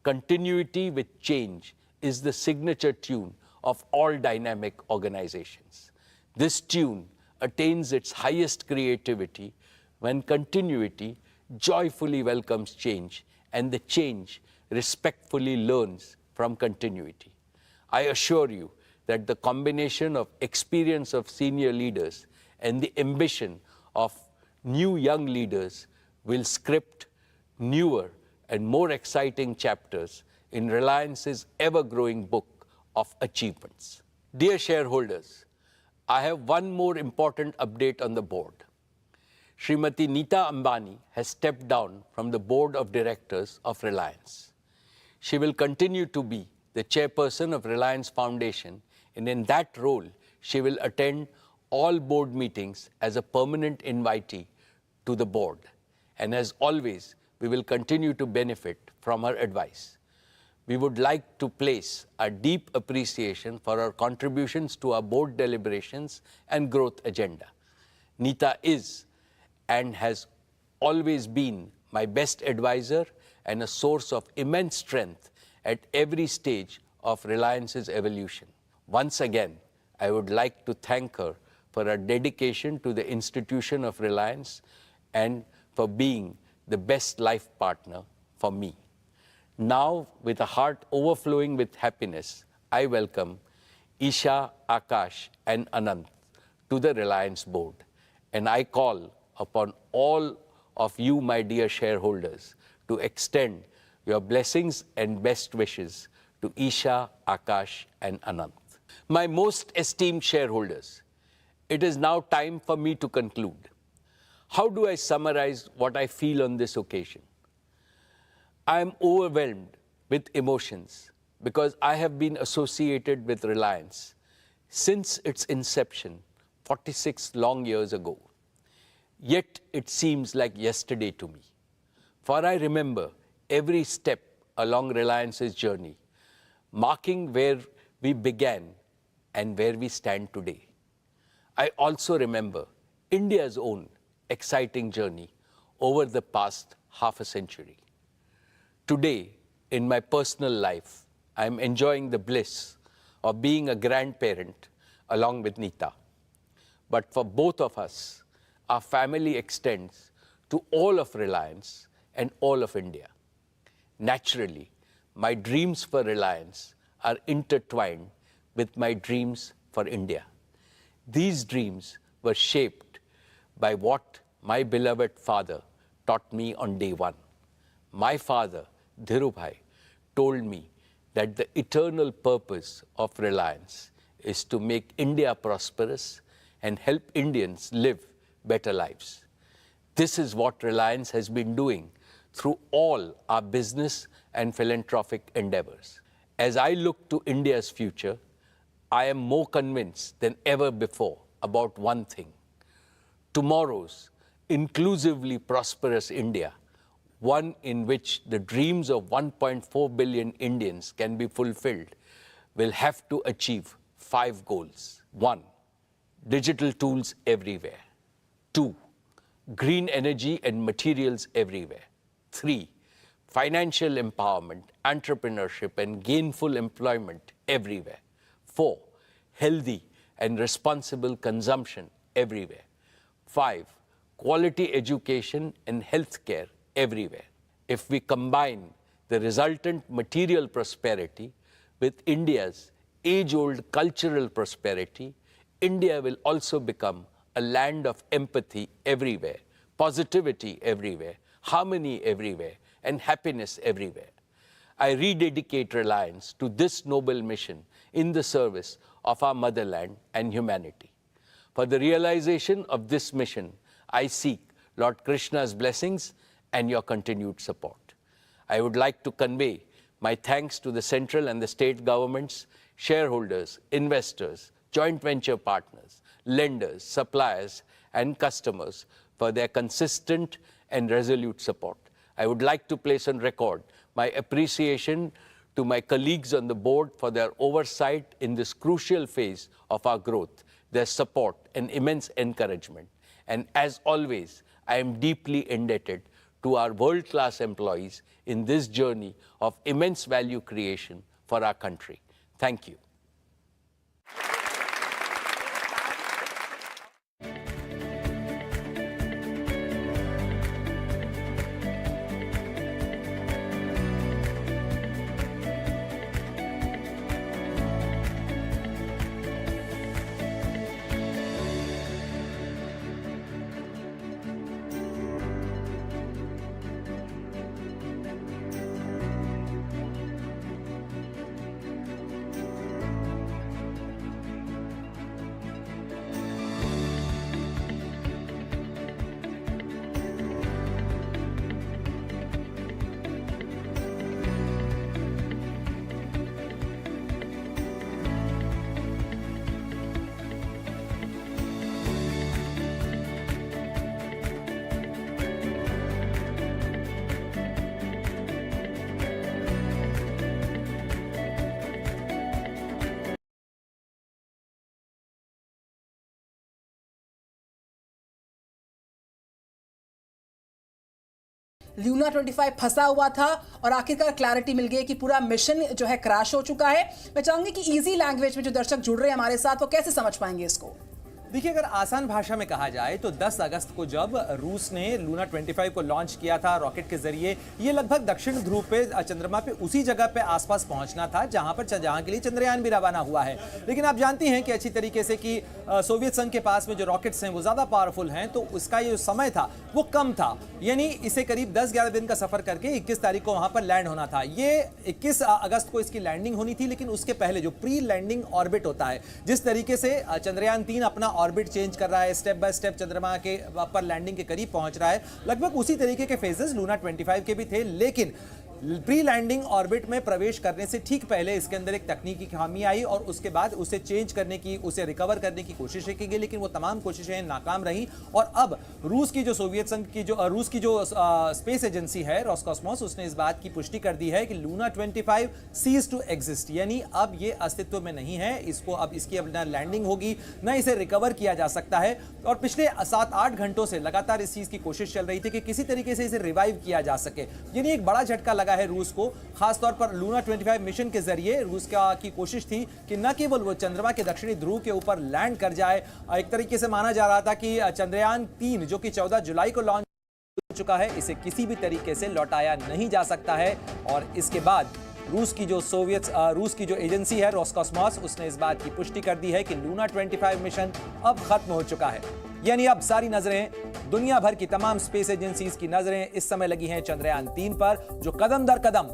Continuity with change is the signature tune of all dynamic organizations. This tune attains its highest creativity when continuity joyfully welcomes change and the change respectfully learns from continuity. I assure you that the combination of experience of senior leaders and the ambition of new young leaders will script newer and more exciting chapters in Reliance's ever-growing book of achievements. Dear shareholders, I have one more important update on the board. Srimati Neeta Ambani has stepped down from the board of directors of Reliance. She will continue to be the chairperson of Reliance Foundation, and in that role, she will attend all board meetings as a permanent invitee to the board. And as always, we will continue to benefit from her advice. We would like to place a deep appreciation for her contributions to our board deliberations and growth agenda. Neeta is and has always been my best advisor and a source of immense strength at every stage of Reliance's evolution. Once again, I would like to thank her for her dedication to the institution of Reliance and for being the best life partner for me. Now, with a heart overflowing with happiness, I welcome Isha, Akash, and Anant to the Reliance board. And I call upon all of you, my dear shareholders, to extend your blessings and best wishes to Isha, Akash, and Anant. My most esteemed shareholders, it is now time for me to conclude. How do I summarize what I feel on this occasion? I am overwhelmed with emotions because I have been associated with Reliance since its inception 46 long years ago. Yet it seems like yesterday to me. For I remember every step along Reliance's journey, marking where we began and where we stand today. I also remember India's own exciting journey over the past half a century. Today, in my personal life, I am enjoying the bliss of being a grandparent along with Neeta. But for both of us, our family extends to all of Reliance and all of India. Naturally, my dreams for Reliance are intertwined with my dreams for India. These dreams were shaped by what my beloved father taught me on day one. My father, Dhirubhai, told me that the eternal purpose of Reliance is to make India prosperous and help Indians live better lives. This is what Reliance has been doing through all our business and philanthropic endeavors. As I look to India's future, I am more convinced than ever before about one thing. Tomorrow's inclusively prosperous India, one in which the dreams of 1.4 billion Indians can be fulfilled, will have to achieve 5 goals. 1. Digital tools everywhere. 2. Green energy and materials everywhere. 3. Financial empowerment, entrepreneurship, and gainful employment everywhere. 4. Healthy and responsible consumption everywhere. 5. Quality education and healthcare everywhere. If we combine the resultant material prosperity with India's age-old cultural prosperity, India will also become a land of empathy everywhere, positivity everywhere, harmony everywhere, and happiness everywhere. I rededicate Reliance to this noble mission in the service of our motherland and humanity. For the realization of this mission, I seek Lord Krishna's blessings and your continued support. I would like to convey my thanks to the central and the state governments, shareholders, investors, joint venture partners, lenders, suppliers, and customers for their consistent and resolute support. I would like to place on record my appreciation to my colleagues on the board for their oversight in this crucial phase of our growth, their support and immense encouragement. And as always, I am deeply indebted to our world-class employees in this journey of immense value creation for our country. Thank you. Lunar 25 फंसा हुआ था और आखिरकार clarity मिल गई कि पूरा mission जो है क्रैश हो चुका है। मैं चाहूंगी कि इजी लैंग्वेज में जो दर्शक जुड़ रहे हैं हमारे साथ वो कैसे समझ पाएंगे इसको। देखिए, अगर आसान भाषा में कहा जाए तो 10 अगस्त को जब रूस ने लूना 25 को लॉन्च किया था रॉकेट के जरिए, ये लगभग दक्षिण ध्रुव पे चंद्रमा पे उसी जगह पे आसपास पहुंचना था जहां के लिए चंद्रयान भी रवाना हुआ है। लेकिन आप जानती हैं कि अच्छी तरीके से कि सोवियत संघ के पास में जो रॉकेट्स हैं वो ज्यादा पावरफुल हैं, तो उसका ये जो समय था वो कम था, यानी इसे करीब 10-11 दिन का सफर करके 21 तारीख को वहां पर लैंड होना था। ये 21 अगस्त को इसकी लैंडिंग होनी थी, लेकिन उसके पहले जो प्री लैंडिंग ऑर्बिट होता है, जिस तरीके से चंद्रयान 3 अपना ऑर्बिट चेंज कर रहा है, स्टेप बाय स्टेप चंद्रमा के पर लैंडिंग के करीब पहुंच रहा है, लगभग उसी तरीके के फेजेस लूना 25 के भी थे। लेकिन प्री लैंडिंग ऑर्बिट में प्रवेश करने से ठीक पहले इसके अंदर एक तकनीकी खामी आई और उसके बाद उसे चेंज करने की, उसे रिकवर करने की कोशिशें की गई, लेकिन वो तमाम कोशिशें नाकाम रहीं। और अब रूस की जो सोवियत संघ की जो स्पेस एजेंसी है रोसकॉस्मोस, उसने इस बात की पुष्टि कर दी है कि लूना 25 सीज टू एग्जिस्ट, यानी अब ये अस्तित्व में नहीं है। इसको अब इसकी अब न लैंडिंग होगी न इसे रिकवर किया जा सकता है। और पिछले 7-8 घंटों से लगातार इस चीज की कोशिश चल रही थी कि किसी तरीके से इसे रिवाइव किया जा सके, यानी एक बड़ा झटका लगा है रूस को। खासतौर पर लूना 25 मिशन के जरिए रूस की कोशिश थी कि न केवल वो चंद्रमा के दक्षिणी ध्रुव के ऊपर लैंड कर जाए, एक तरीके से माना जा रहा था कि चंद्रयान 3 जो कि 14 जुलाई को लॉन्च हो चुका है, इसे किसी भी तरीके से लौटाया नहीं जा सकता है। और इसके बाद रूस की जो एजेंसी है रोसकॉस्मोस, उसने इस बात की पुष्टि कर दी है कि लूना 25 मिशन अब खत्म हो चुका है, यानी अब सारी नजरें, दुनिया भर की तमाम स्पेस एजेंसीज की नजरें इस समय लगी हैं चंद्रयान 3 पर, जो कदम दर कदम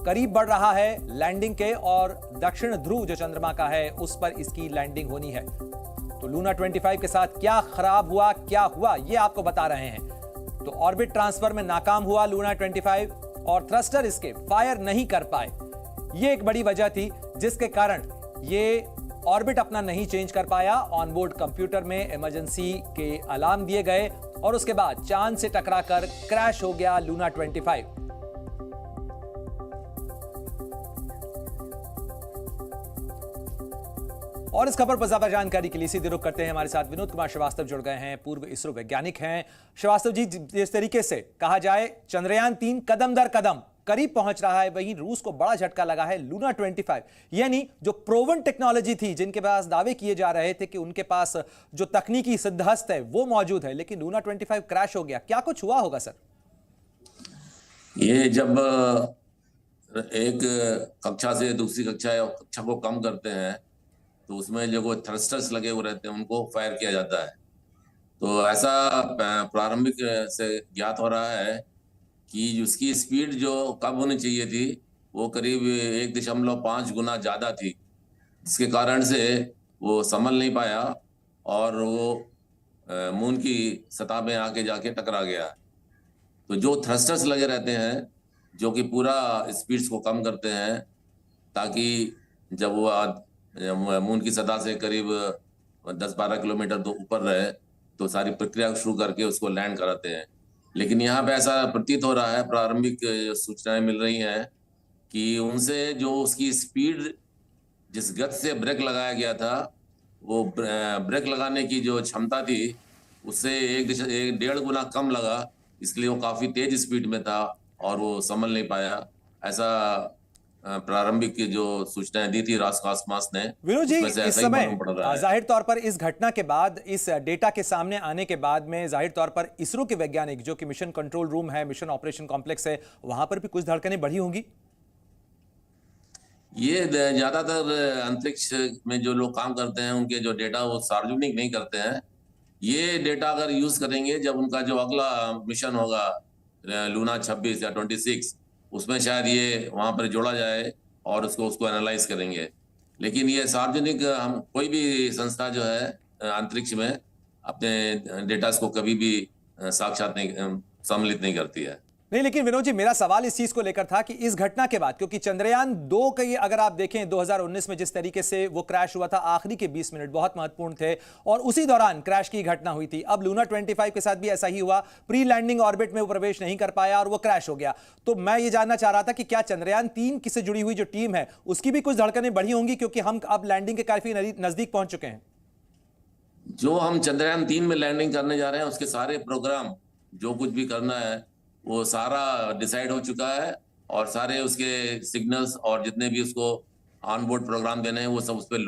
करीब बढ़ रहा है लैंडिंग के, और दक्षिण ध्रुव जो चंद्रमा का है उस पर इसकी लैंडिंग होनी है। तो लूना 25 के साथ क्या खराब हुआ, क्या हुआ, ये आपको बता रहे हैं। तो ऑर्बिट ट्रांसफर में नाकाम हुआ लूना 25 और थ्रस्टर इसके फायर नहीं कर पाए। ये एक बड़ी वजह थी जिसके कारण ये ऑर्बिट अपना नहीं चेंज कर पाया। ऑनबोर्ड कंप्यूटर में इमरजेंसी के अलार्म दिए गए और उसके बाद चांद से टकराकर क्रैश हो गया लूना 25। और इस खबर पर ज्यादा जानकारी के लिए सीधे रुख करते हैं, हमारे साथ विनोद कुमार श्रीवास्तव जुड़ गए हैं, पूर्व इसरो वैज्ञानिक हैं। श्रीवास्तव जी, जिस तरीके से कहा जाए चंद्रयान 3 कदम दर कदम करीब पहुंच रहा है, वहीं रूस को बड़ा झटका लगा है लूना 25, यानी जो प्रोवन टेक्नोलॉजी थी, जिनके पास दावे किए जा रहे थे कि उनके पास जो तकनीकी सिद्धहस्त है वो मौजूद है, लेकिन लूना 25 क्रैश हो गया। क्या कुछ हुआ होगा सर? ये जब एक कक्षा से दूसरी कक्षा को कम करते हैं तो उसमें जो थ्रस्टर्स लगे हुए रहते हैं उनको फायर किया जाता है। तो ऐसा प्रारंभिक से ज्ञात हो रहा है कि उसकी स्पीड जो कम होनी चाहिए थी वो करीब 1.5 गुना ज़्यादा थी, जिसके कारण से वो संभल नहीं पाया और वो मून की सतह में आके जाके टकरा गया। तो जो थ्रस्टर्स लगे रहते हैं जो कि पूरा स्पीड्स को कम करते हैं, ताकि जब वो मून की सतह से करीब 10-12 किलोमीटर तो ऊपर रहे तो सारी प्रक्रिया शुरू करके उसको लैंड कराते हैं। लेकिन यहाँ पे ऐसा प्रतीत हो रहा है, प्रारंभिक सूचनाएं मिल रही हैं कि उनसे जो उसकी स्पीड, जिस गति से ब्रेक लगाया गया था, वो ब्रेक लगाने की जो क्षमता थी उससे 1.5 गुना कम लगा, इसलिए वो काफी तेज स्पीड में था और वो संभल नहीं पाया। ऐसा प्रारंभिक जो सूचनाएं दी थी रोसकॉस्मोस ने, विनोद जी, इस समय जाहिर तौर पर इस घटना के बाद, इस डेटा के सामने आने के बाद में जाहिर तौर पर इसरो के वैज्ञानिक जो कि मिशन कंट्रोल रूम है, मिशन ऑपरेशन कॉम्प्लेक्स है, वहां पर भी कुछ धड़कनें बढ़ी होंगी। ये ज्यादातर अंतरिक्ष में जो लोग काम करते हैं उनके जो डेटा वो सार्वजनिक नहीं करते हैं। ये डेटा अगर यूज करेंगे जब उनका जो अगला मिशन होगा लूना 26 या 26, उसमें शायद ये वहां पर जोड़ा जाए और उसको एनालाइज करेंगे। लेकिन ये सार्वजनिक, हम कोई भी संस्था जो है अंतरिक्ष में अपने डेटा को कभी भी साक्षात नहीं, सम्मिलित नहीं करती है। नहीं, लेकिन विनोद जी, मेरा सवाल इस चीज को लेकर था कि इस घटना के बाद, क्योंकि चंद्रयान 2 के अगर आप देखें 2019 में जिस तरीके से वो क्रैश हुआ था, आखिरी के 20 मिनट बहुत महत्वपूर्ण थे और उसी दौरान क्रैश की घटना हुई थी। अब लूना 25 के साथ भी ऐसा ही हुआ, प्री लैंडिंग ऑर्बिट में वो प्रवेश नहीं कर पाया और वो क्रैश हो गया। तो मैं ये जानना चाह रहा था कि क्या चंद्रयान 3 से जुड़ी हुई जो टीम है उसकी भी कुछ धड़कनें बढ़ी होंगी, क्योंकि हम अब लैंडिंग के काफी नजदीक पहुंच चुके हैं। जो हम चंद्रयान 3 में लैंडिंग करने जा रहे हैं उसके सारे प्रोग्राम, जो कुछ भी करना है वो सारा डिसाइड हो चुका है और सारे उसके सिग्नल्स और जितने भी उसको ऑन बोर्ड प्रोग्राम देने हैं वो सब उस पर